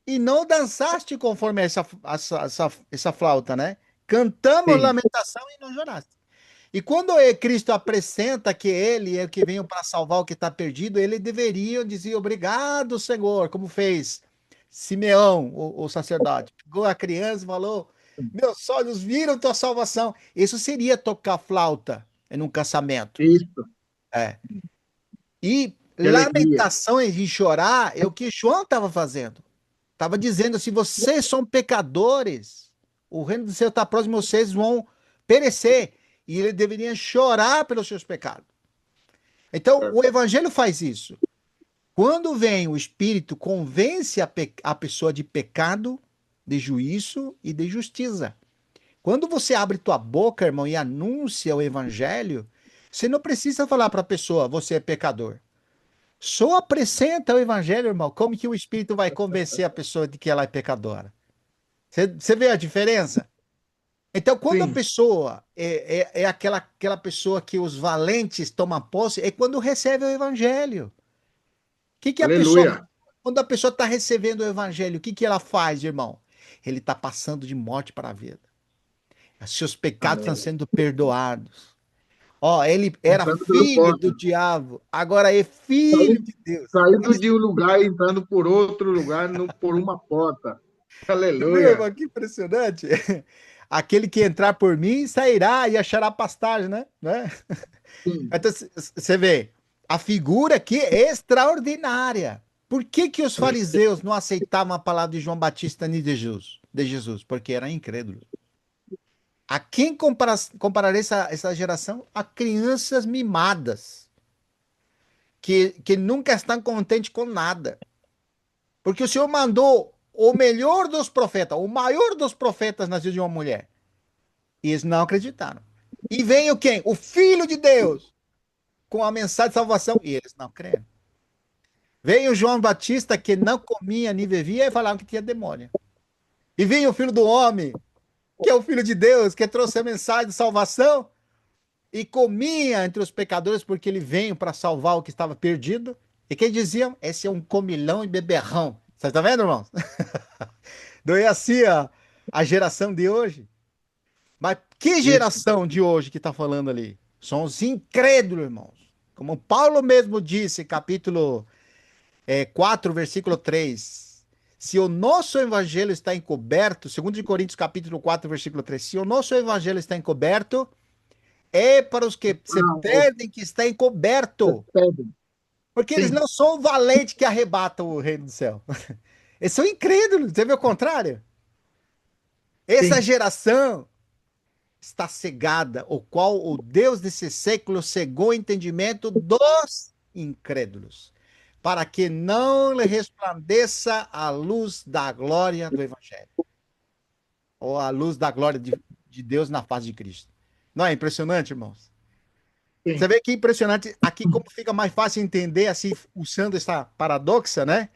e não dançaste conforme essa flauta, né? Cantamos sim. lamentação e não choraste. E quando Cristo apresenta que ele é o que veio para salvar o que está perdido, ele deveria dizer obrigado, Senhor, como fez Simeão, o sacerdote. Pegou a criança e falou: Meus olhos viram tua salvação. Isso seria tocar flauta em um casamento. Isso. É. E Que alegria. lamentação e chorar é o que João estava fazendo. Estava dizendo: se vocês são pecadores, o reino do céu está próximo, vocês vão perecer. E ele deveria chorar pelos seus pecados. Então, o evangelho faz isso. Quando vem o Espírito, convence a pessoa de pecado, de juízo e de justiça. Quando você abre tua boca, irmão, e anuncia o evangelho, você não precisa falar para a pessoa, você é pecador. Só apresenta o evangelho, irmão. Como que o Espírito vai convencer a pessoa de que ela é pecadora? Você vê a diferença? Então, quando a Sim. pessoa é aquela pessoa que os valentes tomam posse, é quando recebe o evangelho. O que que a pessoa, Aleluia. quando a pessoa está recebendo o evangelho, o que que ela faz, irmão? Ele está passando de morte para a vida. Os seus pecados estão Amém. sendo perdoados. Ó, ele era Entrando pela filho porta. do diabo, agora é filho de Deus. Saindo de um lugar e entrando por outro lugar, por uma porta. Você viu, Aleluia. irmão, que impressionante? Aquele que entrar por mim sairá e achará pastagem, né? Sim. Então, você vê, a figura aqui é extraordinária. Por que que os fariseus não aceitavam a palavra de João Batista nem de Jesus? De Jesus? Porque eram incrédulos. A quem comparar essa geração? A crianças mimadas, que nunca estão contentes com nada. Porque o Senhor mandou o melhor dos profetas, o maior dos profetas nasceu de uma mulher. E eles não acreditaram. E veio quem? O Filho de Deus, com a mensagem de salvação, e eles não creram. Veio João Batista, que não comia nem bebia, e falavam que tinha demônio. E veio o Filho do Homem, que é o Filho de Deus, que trouxe a mensagem de salvação, e comia entre os pecadores, porque ele veio para salvar o que estava perdido. E quem diziam? Esse é um comilão e beberrão. Você está vendo, irmãos? Não é assim a geração de hoje? Mas que Isso. geração de hoje que está falando ali? São os incrédulos, irmãos. Como Paulo mesmo disse, capítulo 4, versículo 3. Se o nosso evangelho está encoberto, segundo de Coríntios capítulo 4, versículo 3, se o nosso evangelho está encoberto, é para os que se Não, perdem que está encoberto. pedem. Porque eles Sim. não são valentes que arrebatam o reino do céu. Eles são incrédulos, você vê o contrário? Essa Sim. geração está cegada, o qual o Deus desse século cegou o entendimento dos incrédulos, para que não lhe resplandeça a luz da glória do Evangelho, ou a luz da glória de Deus na face de Cristo. Não é impressionante, irmãos? Você Sim. vê que impressionante aqui como fica mais fácil entender, assim, usando essa paradoxa, né?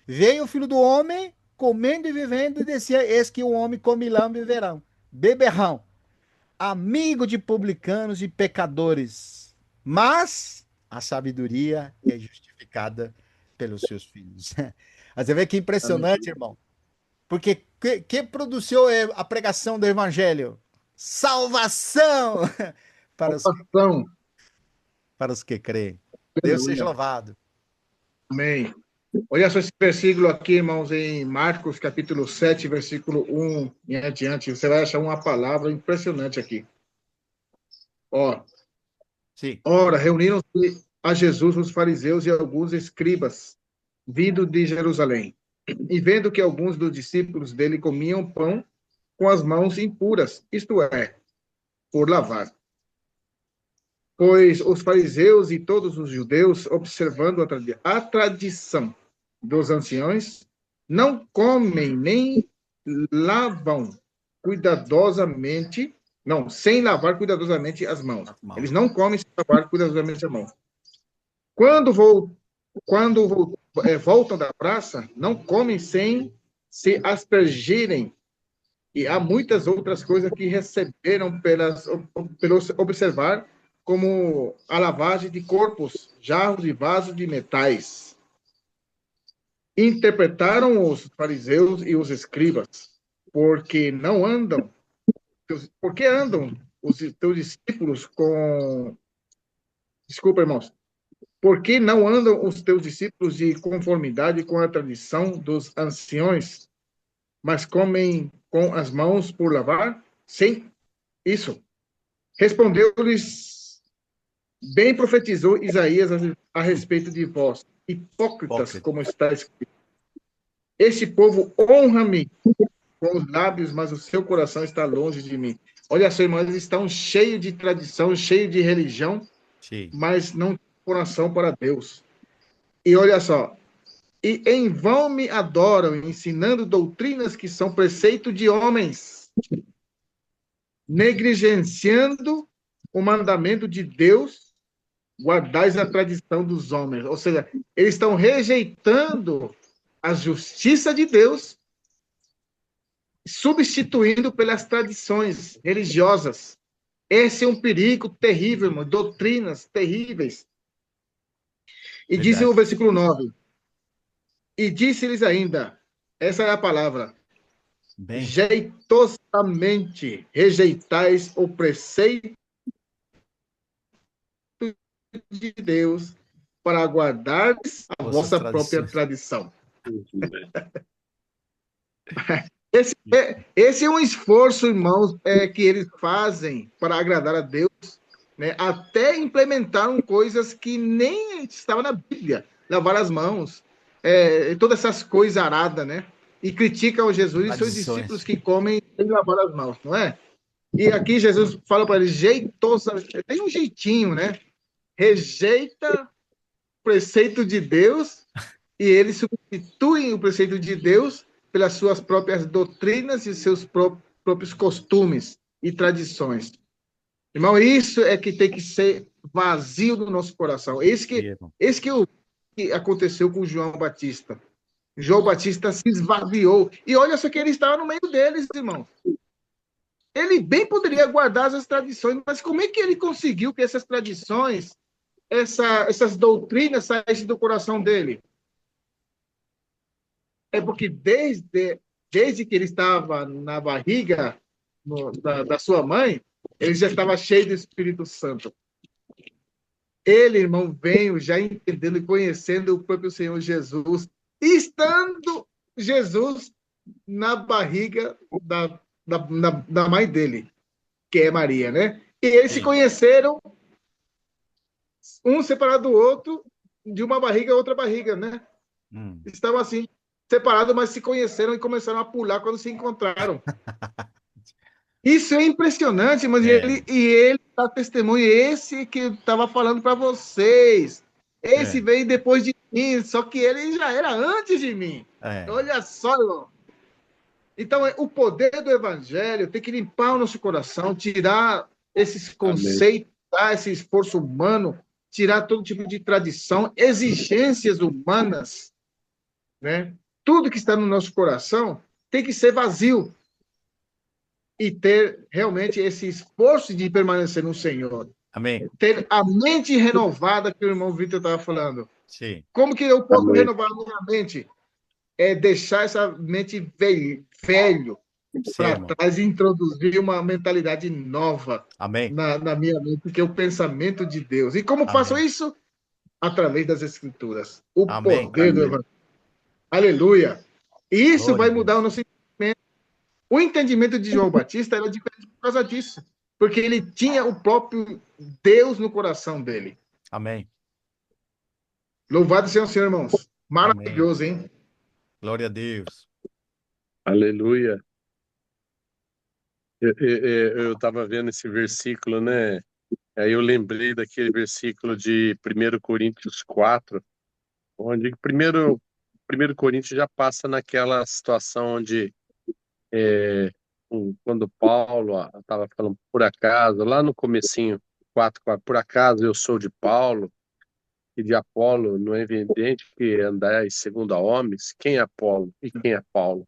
Veio o filho do homem, comendo e vivendo, e descia, eis que o homem come lã e beberão, beberrão, amigo de publicanos e pecadores, mas a sabedoria é justificada pelos seus filhos. Você vê que Amém. impressionante, irmão. Porque que produziu a pregação do evangelho? Salvação para os, Salvação. para os que creem. Deus seja Aleluia. louvado. Amém. Olha só esse versículo aqui, irmãos, em Marcos, capítulo 7, versículo 1 e adiante. Você vai achar uma palavra impressionante aqui. Ó, Sim. ora, reuniram-se a Jesus os fariseus e alguns escribas, vindo de Jerusalém. E vendo que alguns dos discípulos dele comiam pão com as mãos impuras, isto é, por lavar. Pois os fariseus e todos os judeus, observando a tradição dos anciões, não comem nem lavam cuidadosamente, não, sem lavar cuidadosamente as mãos. Eles não comem sem lavar cuidadosamente as mãos. Quando voltam da praça, não comem sem se aspergirem. E há muitas outras coisas que receberam pelos observar, como a lavagem de corpos, jarros e vasos de metais. Interpretaram os fariseus e os escribas, porque andam os teus discípulos com... Desculpa, irmãos. Por que não andam os teus discípulos de conformidade com a tradição dos anciões, mas comem com as mãos por lavar? Sim, isso. Respondeu-lhes, bem profetizou Isaías a respeito de vós, hipócritas, como está escrito. Este povo honra-me com os lábios, mas o seu coração está longe de mim. Olha só, irmãos, eles estão cheios de tradição, cheios de religião, sim, mas não têm coração para Deus. E olha só, e em vão me adoram, ensinando doutrinas que são preceito de homens, negligenciando o mandamento de Deus, guardais a tradição dos homens. Ou seja, eles estão rejeitando a justiça de Deus, substituindo pelas tradições religiosas. Esse é um perigo terrível, irmão, doutrinas terríveis. E diz o versículo 9, e disse-lhes ainda, essa é a palavra, jeitosamente rejeitais o preceito de Deus para guardar a vossa própria tradição. Esse é um esforço, irmãos, que eles fazem para agradar a Deus, né? Até implementaram coisas que nem estavam na Bíblia, lavar as mãos, todas essas coisas aradas, né? E criticam Jesus e seus discípulos que comem sem lavar as mãos, não é? E aqui Jesus fala para eles, jeitosamente, tem um jeitinho, né? Rejeita o preceito de Deus e eles substituem o preceito de Deus pelas suas próprias doutrinas e seus próprios costumes e tradições. Irmão, isso é que tem que ser vazio do nosso coração. Esse que aconteceu com João Batista. João Batista se esvaziou. E olha só que ele estava no meio deles, irmão. Ele bem poderia guardar as tradições, mas como é que ele conseguiu que essas tradições, essas doutrinas saíssem do coração dele? É porque desde que ele estava na barriga da sua mãe, ele já estava cheio do Espírito Santo. Ele, irmão, veio já entendendo e conhecendo o próprio Senhor Jesus, estando Jesus na barriga da mãe dele, que é Maria, né? E eles se conheceram, um separado do outro, de uma barriga a outra barriga, né? Estavam assim, separados, mas se conheceram e começaram a pular quando se encontraram. Isso é impressionante, mas ele dá testemunho, esse que eu estava falando para vocês. Esse veio depois de mim, só que ele já era antes de mim. Olha só, irmão. Então, o poder do evangelho tem que limpar o nosso coração, tirar esses conceitos, esse esforço humano, tirar todo tipo de tradição, exigências humanas, né? Tudo que está no nosso coração tem que ser vazio e ter realmente esse esforço de permanecer no Senhor. Amém. Ter a mente renovada que o irmão Vitor estava falando. Sim. Como que eu posso renovar a minha mente? É deixar essa mente velho para trás e introduzir uma mentalidade nova na minha mente, que é o pensamento de Deus. E como faço isso? Através das Escrituras. O poder do Evangelho. Aleluia. Isso Glória vai a mudar o Deus. nosso entendimento. O entendimento de João Batista era diferente por causa disso. Porque ele tinha o próprio Deus no coração dele. Amém. Louvado seja o Senhor, irmãos. Amém. Maravilhoso, hein? Glória a Deus. Aleluia. Eu estava vendo esse versículo, né? Aí eu lembrei daquele versículo de 1 Coríntios 4, onde primeiro Coríntios já passa naquela situação onde quando Paulo estava falando por acaso, lá no comecinho, 4, por acaso eu sou de Paulo e de Apolo, não é evidente que andais segundo a homens, quem é Apolo e quem é Paulo?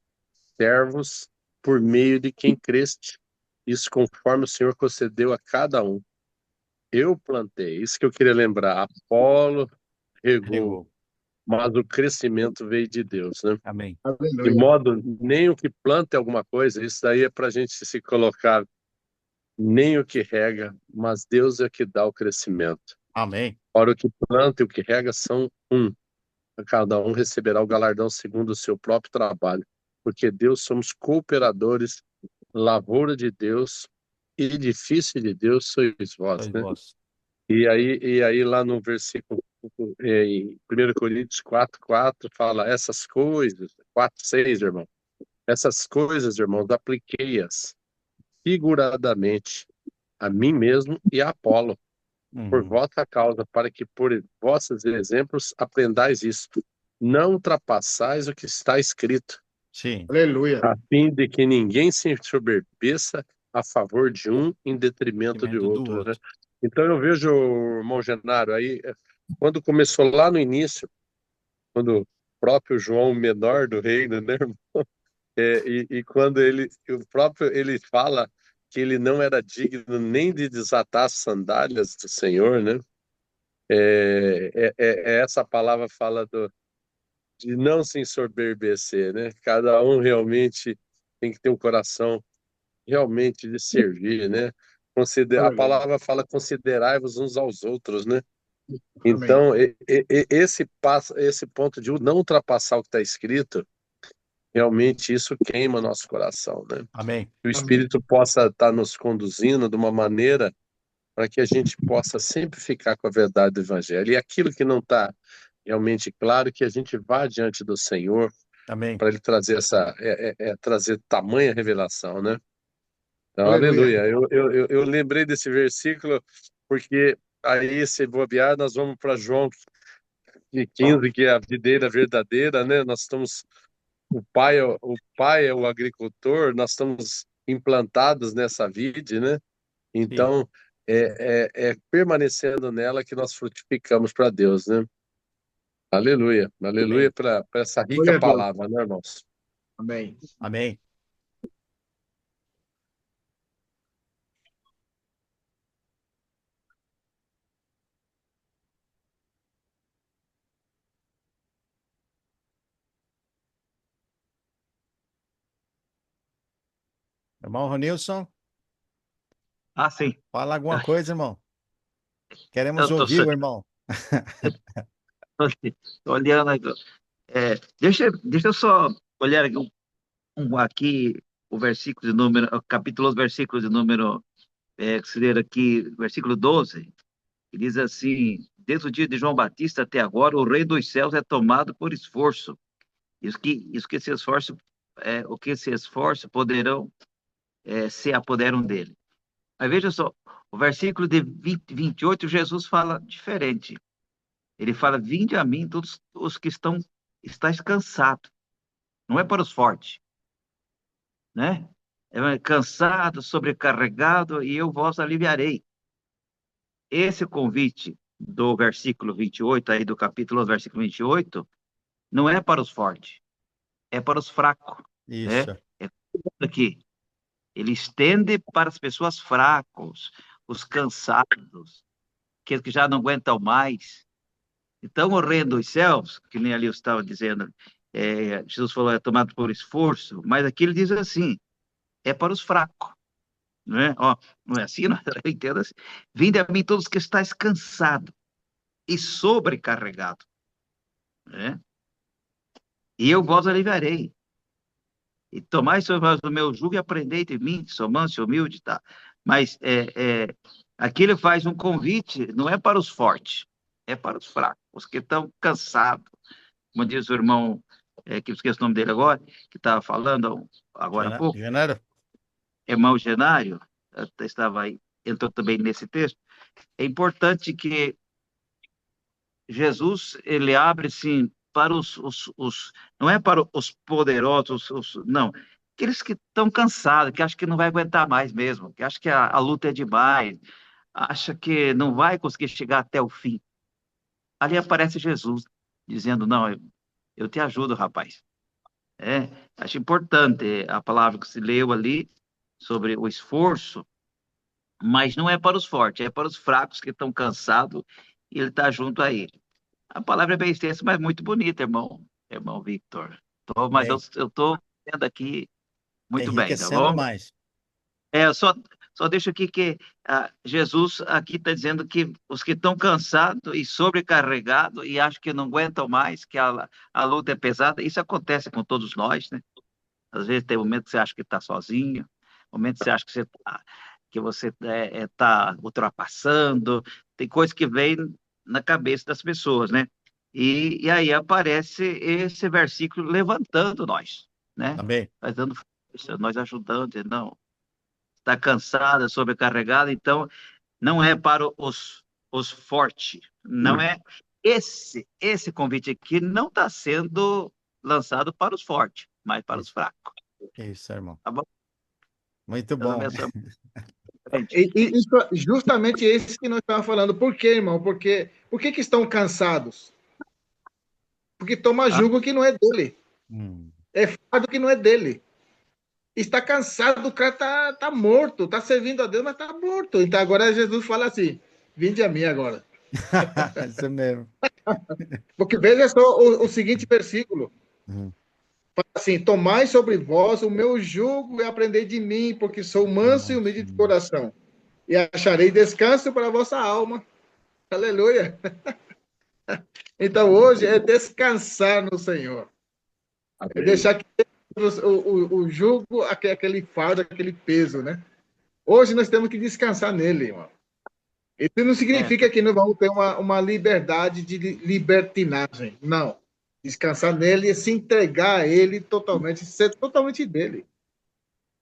Servos por meio de quem creste, isso conforme o Senhor concedeu a cada um. Eu plantei, isso que eu queria lembrar, Apolo regou, Pregou. mas o crescimento veio de Deus, né? Amém. De Aleluia. modo, nem o que planta é alguma coisa, isso daí é para a gente se colocar, nem o que rega, mas Deus é que dá o crescimento. Amém. Ora, o que planta e o que rega são um. Cada um receberá o galardão segundo o seu próprio trabalho, porque Deus somos cooperadores, lavoura de Deus, edifício de Deus sois vós, Sois né? vós. E aí lá no versículo em 1 Coríntios 4, fala essas coisas, 4:6, irmão. Essas coisas, irmãos, apliquei-as figuradamente a mim mesmo e a Apolo, por Uhum. vossa causa, para que por vossos exemplos aprendais isto. Não ultrapassais o que está escrito, Sim. Aleluia. a fim de que ninguém se ensoberbeça a favor de um em detrimento de Sentimento do outro, né? outro. Então eu vejo, irmão Genaro, aí, quando começou lá no início, quando o próprio João menor do reino, né, irmão? E quando ele fala que ele não era digno nem de desatar as sandálias do Senhor, né? Essa palavra fala de não se ensoberbecer, né? Cada um realmente tem que ter um coração realmente de servir, né? A Aleluia. palavra fala considerai-vos uns aos outros, né? Amém. Então, esse ponto de não ultrapassar o que está escrito, realmente isso queima nosso coração, né? Amém. Que o Amém. Espírito possa estar nos conduzindo de uma maneira para que a gente possa sempre ficar com a verdade do Evangelho. E aquilo que não está realmente claro, que a gente vá diante do Senhor Amém. para Ele trazer trazer tamanha revelação, né? Então, Aleluia. aleluia. Eu lembrei desse versículo porque aí, se bobear, nós vamos para João 15, que é a videira verdadeira, né? Nós estamos o pai é o agricultor, nós estamos implantados nessa vide, né? Sim. Então, é permanecendo nela que nós frutificamos para Deus, né? Aleluia, aleluia Amém. para essa rica Glória a Deus. palavra, né, irmãos? Amém. Amém. Irmão Ronilson, Ah, sim. fala alguma coisa, irmão. Queremos Eu tô, ouvir o irmão. tô olhando aqui. Deixa eu só olhar aqui, aqui o versículo de número, o capítulo, os versículos de número, que se ler aqui, versículo 12, que diz assim: desde o dia de João Batista até agora, o rei dos céus é tomado por esforço. Isso que se esforça, o que se esforça poderão, se apoderam dele. Mas veja só, o versículo de 28, Jesus fala diferente. Ele fala: vinde a mim todos os que estáis cansados. Não é para os fortes, né? É cansado, sobrecarregado, e eu vos aliviarei. Esse convite do versículo 28, aí do capítulo versículo 28, não é para os fortes, é para os fracos, né? Isso. É aqui. Ele estende para as pessoas fracos, os cansados, aqueles que já não aguentam mais. Então, o reino dos céus, que nem ali eu estava dizendo, Jesus falou, é tomado por esforço, mas aqui ele diz assim, é para os fracos, não é? Ó, não é assim, não, eu entendo assim. Vinde a mim todos que estáis cansados e sobrecarregados, né? e eu vos aliviarei. E tomai sobre vós o meu jugo e aprendei de mim, que sou manso e humilde, tá? Mas aqui ele faz um convite, não é para os fortes, é para os fracos, os que estão cansados. Como diz o irmão, que eu esqueço o nome dele agora, que estava falando agora há pouco, Genaro? irmão Genário, estava aí, entrou também nesse texto. É importante que Jesus, ele abre, assim, para não é para os poderosos, não, aqueles que estão cansados, que acham que não vai aguentar mais mesmo, que acham que a luta é demais, acha que não vai conseguir chegar até o fim. Ali aparece Jesus, dizendo, não, eu te ajudo, rapaz. Acho importante a palavra que se leu ali sobre o esforço, mas não é para os fortes, é para os fracos que estão cansados e ele está junto a ele. A palavra é bem extensa, mas muito bonita, irmão Victor. Mas Bem, eu estou vendo aqui muito bem, tá enriquecendo bom? mais. Eu só deixo aqui que Jesus aqui está dizendo que os que estão cansados e sobrecarregados e acham que não aguentam mais, que a luta é pesada, isso acontece com todos nós, né? Às vezes tem momentos que você acha que está sozinho, momentos que você acha que você está ultrapassando, tem coisas que vêm na cabeça das pessoas, né? E aí aparece esse versículo levantando nós, né? Também. Nós dando força, nós ajudando, não. Está cansada, sobrecarregada, então não é para os fortes, não é esse convite aqui não está sendo lançado para os fortes, mas para os fracos. Isso, irmão. Tá bom? Muito Deus bom. abençoe. Isso, justamente esse que nós estamos falando. Por quê, irmão? Por que estão cansados? Porque toma jugo que não é dele. É fardo que não é dele. Está cansado, o cara tá morto, está servindo a Deus, mas está morto. Então agora Jesus fala assim: vinde a mim agora. Isso mesmo. Porque veja só o seguinte versículo. Fala assim: tomai sobre vós o meu jugo e aprendei de mim, porque sou manso e humilde de coração. E acharei descanso para a vossa alma. Aleluia. Então hoje é descansar no Senhor. É deixar que o jugo, aquele fardo, aquele peso, né? Hoje nós temos que descansar nele, irmão. Isso não significa que nós vamos ter uma liberdade de libertinagem. Não. Descansar nele é se entregar a ele totalmente, ser totalmente dele.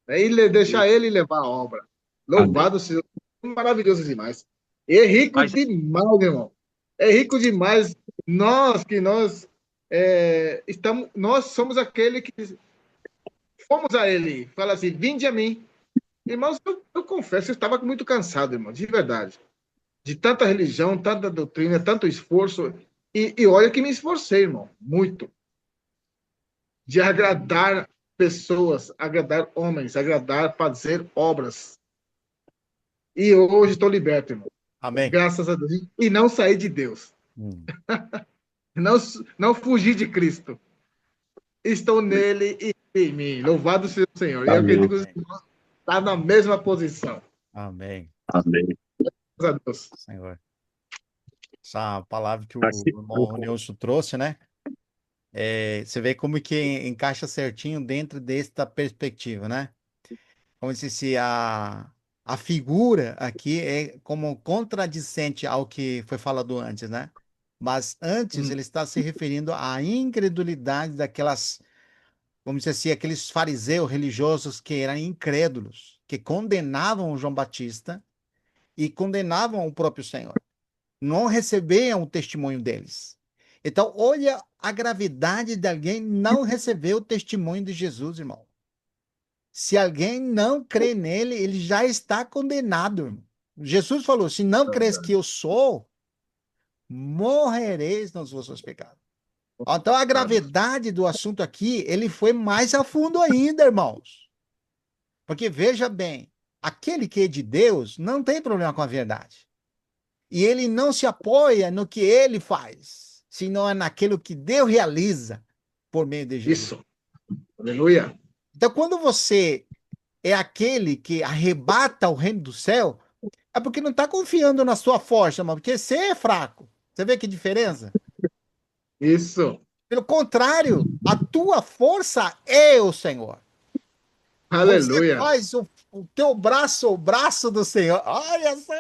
E deixar ele levar a obra. Louvado seja. Maravilhoso demais. É rico demais, irmão. É rico demais. Nós estamos, nós somos aquele que fomos a ele. Fala assim: vinde a mim. Irmãos, eu confesso, eu estava muito cansado, irmão, de verdade. De tanta religião, tanta doutrina, tanto esforço. E olha que me esforcei, irmão, muito. De agradar pessoas, agradar homens, agradar, fazer obras. E hoje estou liberto, irmão. Amém. Graças a Deus. E não saí de Deus. Não fugi de Cristo. Estou nele e em mim. Louvado seja o Senhor. E eu acredito que os irmãos estão na mesma posição. Amém. Graças a Deus. Senhor. Essa palavra que o irmão Nilson trouxe, né? Você vê como que encaixa certinho dentro desta perspectiva, né? Como se a figura aqui é como contradicente ao que foi falado antes, né? Mas antes ele está se referindo à incredulidade daquelas, vamos dizer assim, aqueles fariseus religiosos que eram incrédulos, que condenavam o João Batista e condenavam o próprio Senhor. Não recebiam o testemunho deles. Então, olha a gravidade de alguém não receber o testemunho de Jesus, irmão. Se alguém não crê nele, ele já está condenado, irmão. Jesus falou: se não crês que eu sou, morrereis nos vossos pecados. Então, a gravidade do assunto aqui, ele foi mais a fundo ainda, irmãos. Porque veja bem, aquele que é de Deus não tem problema com a verdade. E ele não se apoia no que ele faz, senão é naquilo que Deus realiza por meio de Jesus. Isso. Aleluia. Então, quando você é aquele que arrebata o reino do céu, é porque não está confiando na sua força, mas porque você é fraco. Você vê que diferença? Isso. Você Pelo contrário, a tua força é o Senhor. Você Aleluia. faz o teu braço, o braço do Senhor. Olha só!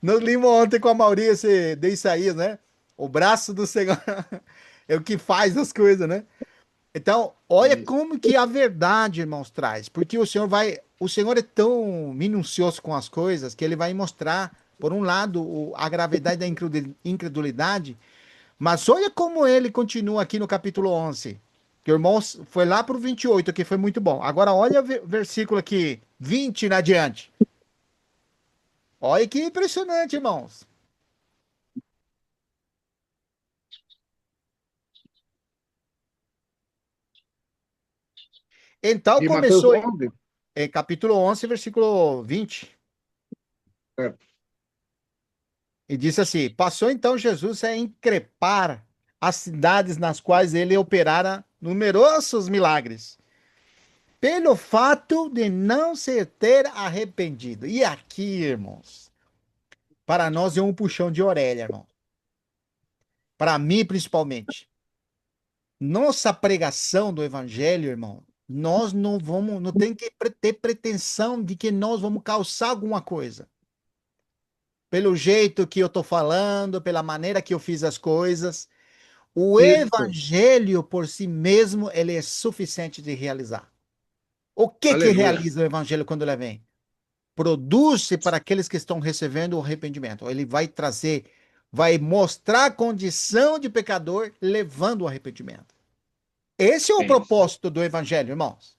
Nós limos ontem com a Maurícia de Isaías, né? O braço do Senhor é o que faz as coisas, né? Então, olha como que a verdade, irmãos, traz. Porque o Senhor é tão minucioso com as coisas que ele vai mostrar, por um lado, a gravidade da incredulidade, mas olha como ele continua aqui no capítulo 11. Que o irmão foi lá para o 28, que foi muito bom. Agora, olha o versículo aqui, 20 na diante. Olha que impressionante, irmãos. Então De Mateus começou 11. em capítulo 11, versículo 20. É. E disse assim: Passou então Jesus a increpar as cidades nas quais ele operara numerosos milagres, pelo fato de não se ter arrependido. E aqui, irmãos, para nós é um puxão de orelha, irmão. Para mim, principalmente. Nossa pregação do evangelho, irmão, nós não tem que ter pretensão de que nós vamos calçar alguma coisa. Pelo jeito que eu estou falando, pela maneira que eu fiz as coisas. O Isso. evangelho por si mesmo, ele é suficiente de realizar. O que Aleluia. realiza o evangelho quando ele vem? Produz para aqueles que estão recebendo o arrependimento. Ele vai trazer, vai mostrar a condição de pecador, levando o arrependimento. Esse é o Sim. propósito do evangelho, irmãos.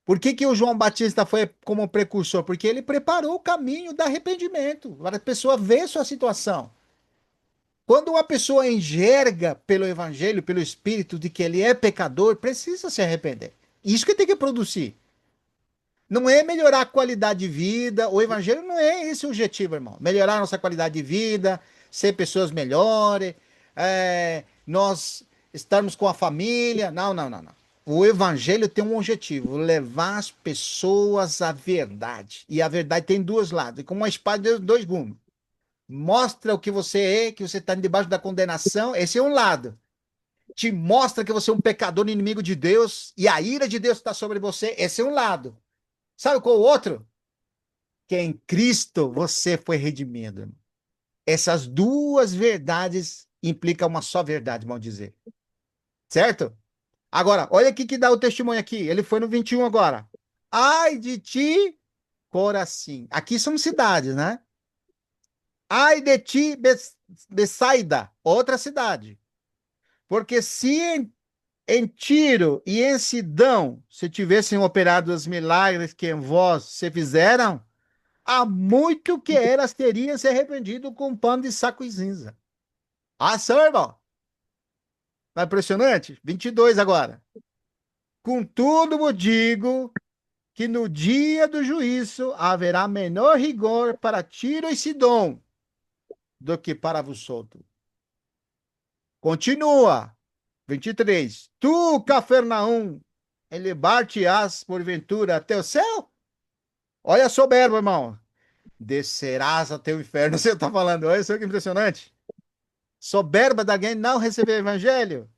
Por que o João Batista foi como precursor? Porque ele preparou o caminho do arrependimento, para a pessoa ver sua situação. Quando uma pessoa enxerga pelo evangelho, pelo espírito, de que ele é pecador, precisa se arrepender. Isso que tem que produzir. Não é melhorar a qualidade de vida. O evangelho não é esse o objetivo, irmão. Melhorar a nossa qualidade de vida, ser pessoas melhores, nós estarmos com a família. Não, não, não, não. O evangelho tem um objetivo: levar as pessoas à verdade. E a verdade tem dois lados, é como uma espada de dois gumes. Mostra o que você é, que você está debaixo da condenação. Esse é um lado. Te mostra que você é um pecador inimigo de Deus e a ira de Deus está sobre você. Esse é um lado. Sabe qual o outro? Que em Cristo você foi redimido. Essas duas verdades implicam uma só verdade, vamos dizer. Certo? Agora, olha aqui que dá o testemunho aqui. Ele foi no 21 agora. Ai de ti, Corazim. Aqui são cidades, né? Ai de ti, Betsaida, outra cidade. Porque se em Tiro e em Sidão se tivessem operado os milagres que em vós se fizeram, há muito que elas teriam se arrependido com pano de saco e cinza. Ah, são, irmão. Não é impressionante? 22 agora. Contudo, vos digo que no dia do juízo haverá menor rigor para Tiro e Sidom do que para vos outros. Continua. 23. Tu, Cafarnaum, elevar-te-ás porventura até o céu? Olha a soberba, irmão. Descerás até o inferno. Você está falando. Olha só que impressionante. Soberba de alguém não receber o evangelho.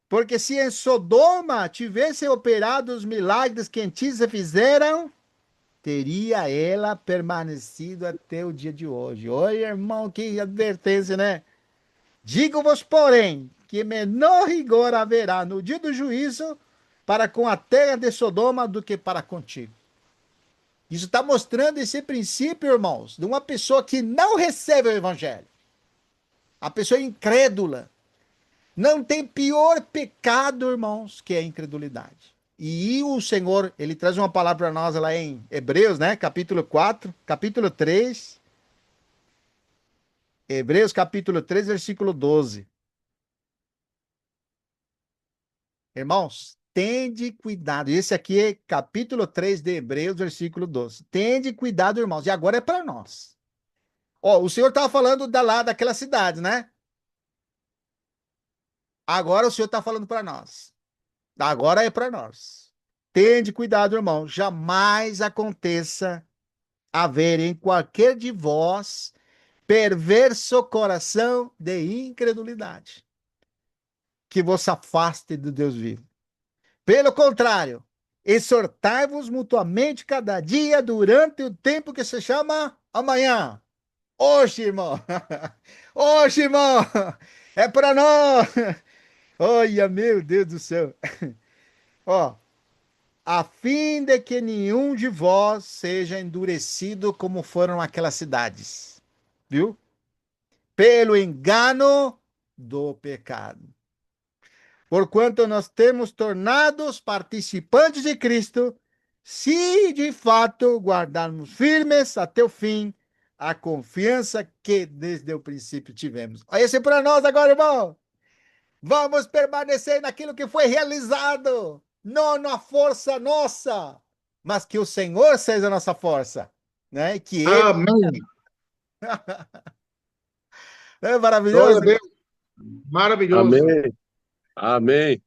Porque se em Sodoma tivessem operado os milagres que em ti se fizeram, teria ela permanecido até o dia de hoje. Olha, irmão, que advertência, né? Digo-vos, porém, que menor rigor haverá no dia do juízo para com a terra de Sodoma do que para contigo. Isso está mostrando esse princípio, irmãos, de uma pessoa que não recebe o evangelho. A pessoa incrédula. Não tem pior pecado, irmãos, que a incredulidade. E o Senhor, ele traz uma palavra para nós lá em Hebreus, né? Capítulo 4, capítulo 3. Hebreus, capítulo 3, versículo 12. Irmãos, tende cuidado. Esse aqui é capítulo 3 de Hebreus, versículo 12. Tende cuidado, irmãos. E agora é para nós. Ó, o Senhor estava falando daquela cidade, né? Agora o Senhor está falando para nós. Agora é para nós. Tende cuidado, irmão. Jamais aconteça haver em qualquer de vós perverso coração de incredulidade. que vos afaste do Deus vivo. Pelo contrário, exortai-vos mutuamente cada dia durante o tempo que se chama amanhã. Hoje, irmão. Hoje, irmão. É para nós. Olha, meu Deus do céu. Ó, a fim de que nenhum de vós seja endurecido como foram aquelas cidades. Viu? Pelo engano do pecado. Porquanto nós temos tornados participantes de Cristo, se de fato guardarmos firmes até o fim a confiança que desde o princípio tivemos. Olha esse para nós agora, irmão. Vamos permanecer naquilo que foi realizado, não na força nossa, mas que o Senhor seja a nossa força, né? Que Ele Amém. é maravilhoso. Glória a Deus. Maravilhoso. Amém. Amém.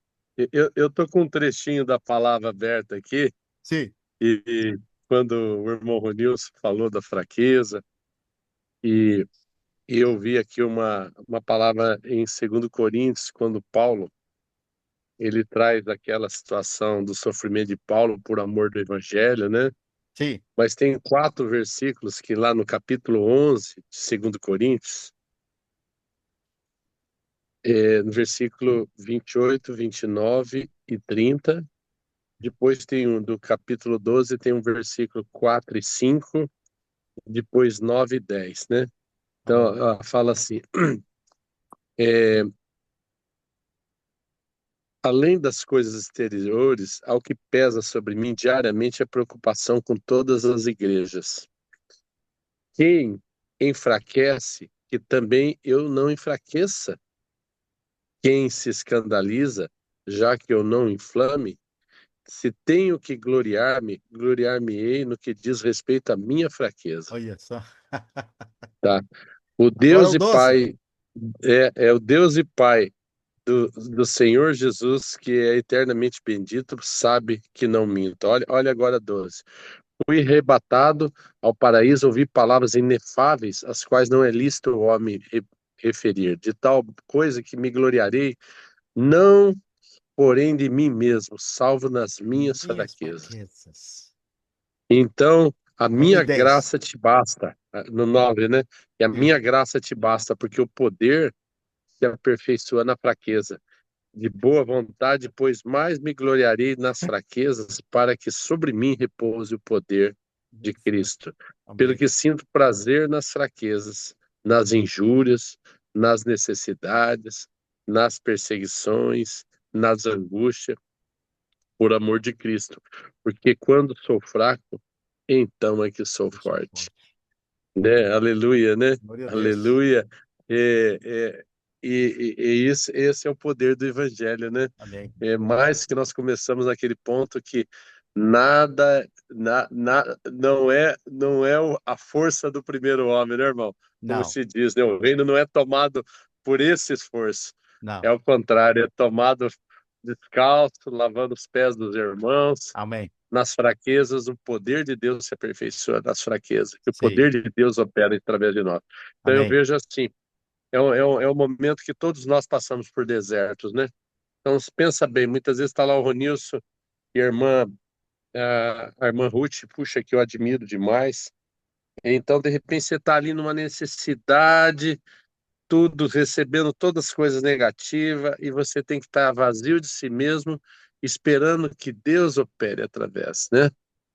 Eu tô com um trechinho da palavra aberta aqui, Sim, e quando o irmão Ronilson falou da fraqueza, e eu vi aqui uma palavra em 2 Coríntios, quando Paulo, ele traz aquela situação do sofrimento de Paulo por amor do evangelho, né? sim, Mas tem 4 versículos que lá no capítulo 11 de 2 Coríntios, no versículo 28, 29 e 30. Depois tem do capítulo 12, tem um versículo 4 e 5, depois 9 e 10, né? Então, amém. fala assim, é, além das coisas exteriores, ao que pesa sobre mim diariamente é a preocupação com todas as igrejas. Quem enfraquece, que também eu não enfraqueça. Quem se escandaliza, já que eu não inflame. Se tenho que gloriar-me, gloriar-me-ei no que diz respeito à minha fraqueza. Olha só. Tá? O Agora Deus o e 12. Pai é o Deus e Pai do Senhor Jesus, que é eternamente bendito, sabe que não minto. Olha agora 12. Fui arrebatado ao paraíso, ouvi palavras inefáveis, as quais não é lícito o homem referir. De tal coisa que me gloriarei, não porém de mim mesmo, salvo nas minhas Minhas fraquezas. fraquezas. Então, a 9 e minha 10. graça te basta, no 9, né? E a Sim. minha graça te basta, porque o poder se aperfeiçoa na fraqueza. De boa vontade, pois mais me gloriarei nas fraquezas, para que sobre mim repouse o poder de Cristo. Pelo Amém. que sinto prazer nas fraquezas, nas injúrias, nas necessidades, nas perseguições, nas angústias, por amor de Cristo. Porque quando sou fraco, então é que sou Eu sou forte. forte. Né? Aleluia, né? Glória a Deus. Aleluia. É, é, e esse é o poder do Evangelho, né? Amém. É mais que nós começamos naquele ponto que nada, não é a força do primeiro homem, né, irmão? Como Não, se diz, né? O reino não é tomado por esse esforço. É não. ao contrário, é tomado descalço, lavando os pés dos irmãos. Amém. Nas fraquezas, o poder de Deus se aperfeiçoa nas fraquezas. E o Sim. poder de Deus opera através de nós. Então eu Amém. vejo assim, é um momento que todos nós passamos por desertos, né? Então, pensa bem, muitas vezes está lá o Ronilson e a irmã Ruth, puxa, que eu admiro demais. Então, de repente, você está ali numa necessidade, tudo, recebendo todas as coisas negativas, e você tem que estar vazio de si mesmo, esperando que Deus opere através, né?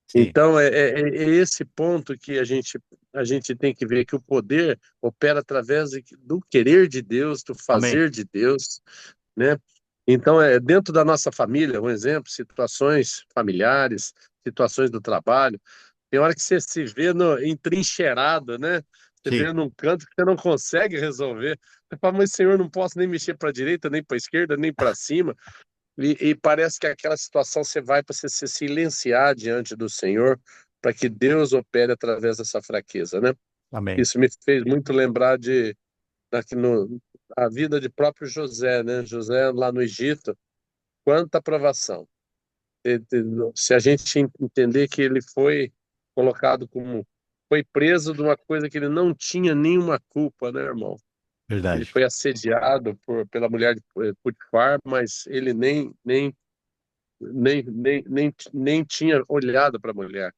Sim. Então, é esse ponto que a gente tem que ver que o poder opera através do querer de Deus, do Amém. fazer de Deus, né? Então, dentro da nossa família, um exemplo, situações familiares, situações do trabalho, tem hora que você se vê entrincheirado, né? Você Sim. vê num canto que você não consegue resolver. Você fala, mas Senhor, não posso nem mexer para a direita, nem para a esquerda, nem para cima. E parece que aquela situação você vai para você se silenciar diante do Senhor, para que Deus opere através dessa fraqueza, né? Amém. Isso me fez muito lembrar aqui a vida de próprio José, né? José lá no Egito, quanta provação. Se a gente entender que ele foi colocado foi preso de uma coisa que ele não tinha nenhuma culpa, né, irmão? Ele Verdade. foi assediado pela mulher de Potifar, mas ele nem tinha olhado para a mulher.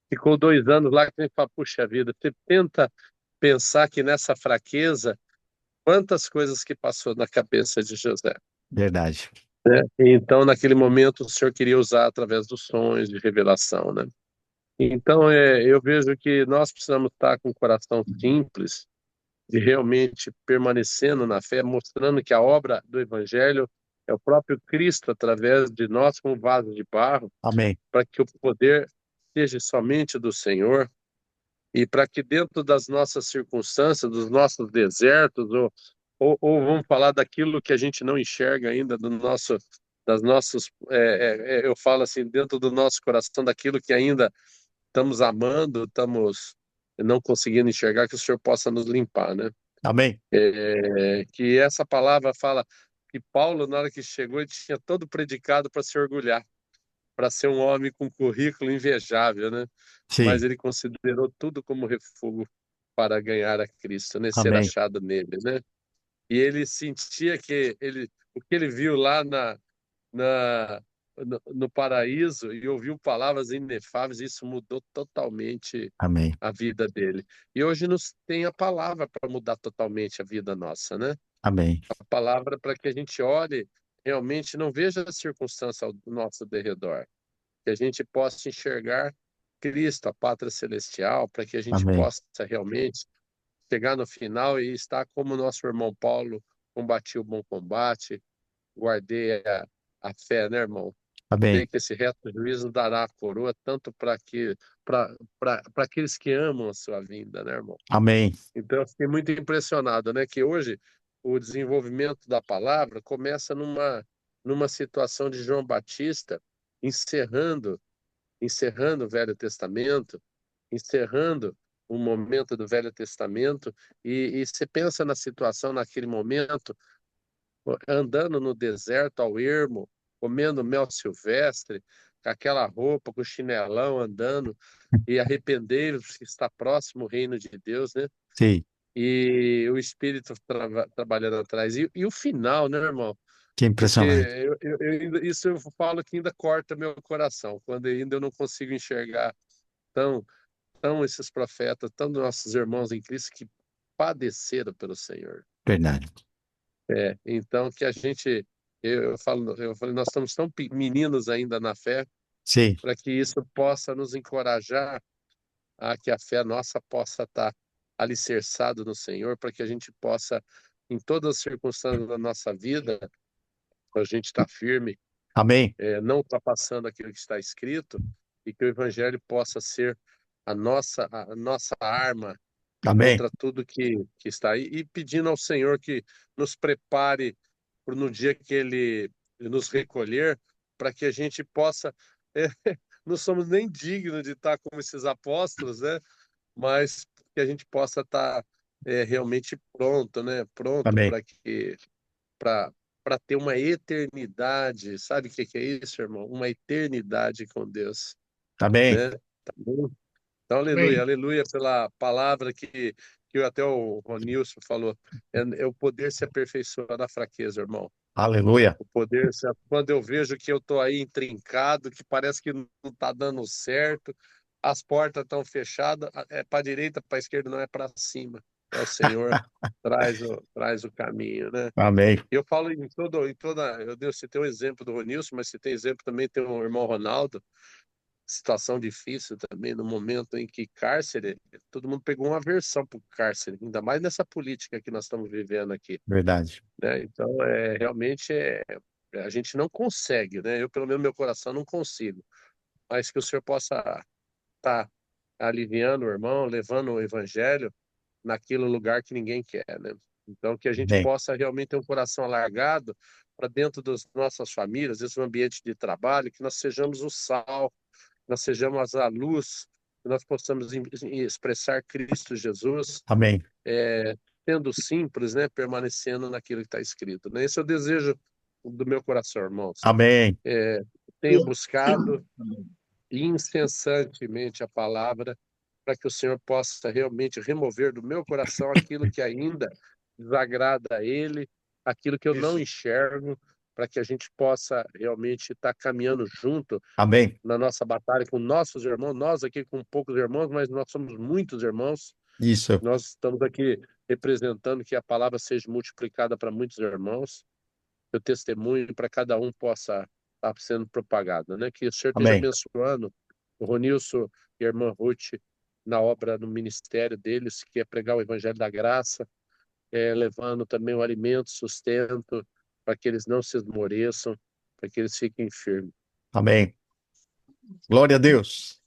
Ficou 2 anos lá, que ele fala, puxa vida, você tenta pensar que nessa fraqueza, quantas coisas que passou na cabeça de José, Verdade. né? Então, naquele momento, o Senhor queria usar através dos sonhos de revelação, né? Então, eu vejo que nós precisamos estar com o coração simples, de realmente permanecendo na fé, mostrando que a obra do Evangelho é o próprio Cristo através de nós como vaso de barro, Amém. para que o poder seja somente do Senhor e para que dentro das nossas circunstâncias, dos nossos desertos, ou vamos falar daquilo que a gente não enxerga ainda das nossas, eu falo assim, dentro do nosso coração, daquilo que ainda estamos amando, estamos não conseguindo enxergar, que o Senhor possa nos limpar, né? Amém. Que essa palavra fala que Paulo, na hora que chegou, ele tinha todo predicado para se orgulhar, para ser um homem com currículo invejável, né? Mas Sim. ele considerou tudo como refúgio para ganhar a Cristo, né? Ser Amém. achado nele, né? E ele sentia que o que ele viu lá na, no paraíso e ouviu palavras inefáveis, isso mudou totalmente Amém. a vida dele. E hoje nos tem a palavra para mudar totalmente a vida nossa, né? Amém. A palavra para que a gente olhe, realmente não veja a circunstância ao nosso derredor, que a gente possa enxergar Cristo, a pátria celestial, para que a gente Amém. possa realmente chegar no final e estar como nosso irmão Paulo, combati o bom combate, guardei a fé, né, irmão? Sei Amém. que esse reto juízo dará a coroa tanto para aqueles que amam a sua vinda, né, irmão? Amém. Então, eu fiquei muito impressionado, né, que hoje o desenvolvimento da palavra começa numa situação de João Batista encerrando o Velho Testamento, encerrando um momento do Velho Testamento, e você pensa na situação naquele momento, andando no deserto ao ermo, comendo mel silvestre, com aquela roupa, com o chinelão, andando, e arrependei-vos que está próximo o reino de Deus, né? Sim. E o Espírito trabalhando atrás. E o final, né, irmão? Que Porque impressionante. isso eu falo que ainda corta meu coração, quando ainda eu não consigo enxergar tão, tão esses profetas, tão nossos irmãos em Cristo que padeceram pelo Senhor. Verdade. Então que a gente, eu falei, nós estamos tão meninos ainda na fé, Sim. para que isso possa nos encorajar a que a fé nossa possa estar alicerçado no Senhor, para que a gente possa, em todas as circunstâncias da nossa vida, a gente estar firme, Amém. não ultrapassando aquilo que está escrito, e que o Evangelho possa ser a nossa arma Amém. contra tudo que está aí, e pedindo ao Senhor que nos prepare no dia que Ele nos recolher, para que a gente possa. Não somos nem dignos de estar como esses apóstolos, né? Mas que a gente possa estar realmente pronto, né? Pronto Amém. para ter uma eternidade. Sabe o que é isso, irmão? Uma eternidade com Deus, Amém. né? Tá bom? Então, aleluia, Amém. aleluia pela palavra que até o Ronilson falou. É o poder se aperfeiçoar na fraqueza, irmão. Aleluia. O poder, quando eu vejo que eu estou aí intrincado, que parece que não está dando certo, as portas estão fechadas, é para a direita, para a esquerda, não é para cima. É o Senhor traz o caminho, né? Amém. Eu falo citei um exemplo do Ronilson, mas citei exemplo também, tem um irmão Ronaldo, situação difícil também, no momento em que cárcere, todo mundo pegou uma aversão para o cárcere, ainda mais nessa política que nós estamos vivendo aqui, Verdade. né? Então, realmente, a gente não consegue, né? Eu, pelo menos, meu coração não consigo, mas que o Senhor possa estar aliviando o irmão, levando o evangelho naquele lugar que ninguém quer, né? Então, que a gente Amém. possa realmente ter um coração alargado para dentro das nossas famílias, esse ambiente de trabalho, que nós sejamos o sal, nós sejamos a luz, que nós possamos expressar Cristo Jesus, Amém. sendo simples, né, permanecendo naquilo que está escrito, né? Esse é o desejo do meu coração, irmãos. Amém. Tenho buscado incessantemente a palavra para que o Senhor possa realmente remover do meu coração aquilo que ainda desagrada a Ele, aquilo que eu não Isso. enxergo, para que a gente possa realmente estar caminhando junto Amém. na nossa batalha com nossos irmãos, nós aqui com poucos irmãos, mas nós somos muitos irmãos, Isso. nós estamos aqui representando que a palavra seja multiplicada para muitos irmãos, que o testemunho para cada um possa estar sendo propagado, né? Que o Senhor esteja Amém. abençoando o Ronilson e a irmã Ruth na obra, no ministério deles, que é pregar o Evangelho da Graça, levando também o alimento, sustento, para que eles não se esmoreçam, para que eles fiquem firmes. Amém. Glória a Deus.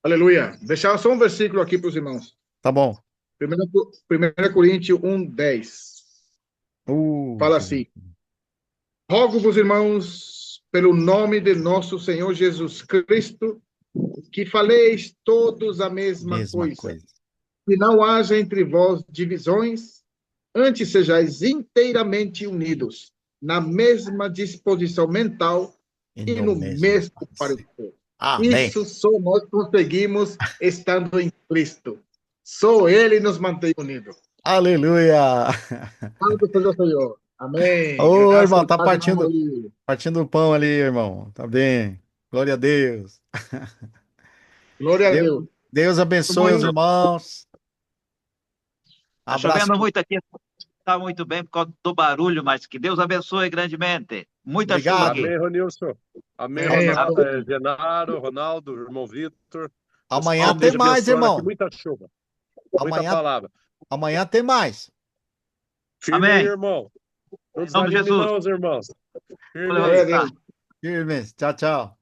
Aleluia. Deixar só um versículo aqui para os irmãos. Tá bom. 1 Coríntios 1:10. Fala assim: rogo-vos, irmãos, pelo nome de nosso Senhor Jesus Cristo, que faleis todos a mesma coisa, que não haja entre vós divisões, antes sejais inteiramente unidos, na mesma disposição mental e no mesmo parecer. Amém. Isso só nós conseguimos estando em Cristo. Só Ele nos mantém unidos. Aleluia. Santo seja o Senhor. Amém. Ô, Graças irmão, ao tá Pai, partindo o pão ali, irmão. Tá bem. Glória a Deus. glória a Deus. Deus abençoe os irmãos. Tá Abraço. chovendo muito aqui, está muito bem por causa do barulho, mas que Deus abençoe grandemente. Muita Obrigado. chuva aqui. Amém, Ronilson. Amém, Genaro, Ronaldo, irmão Vitor. Amanhã tem mais, irmão. Muita chuva. Muita palavra. Amanhã tem mais. Firme, Amém. irmão. Não Em nome de Jesus. irmãos. Glória a Deus. Firmes. Tchau, tchau.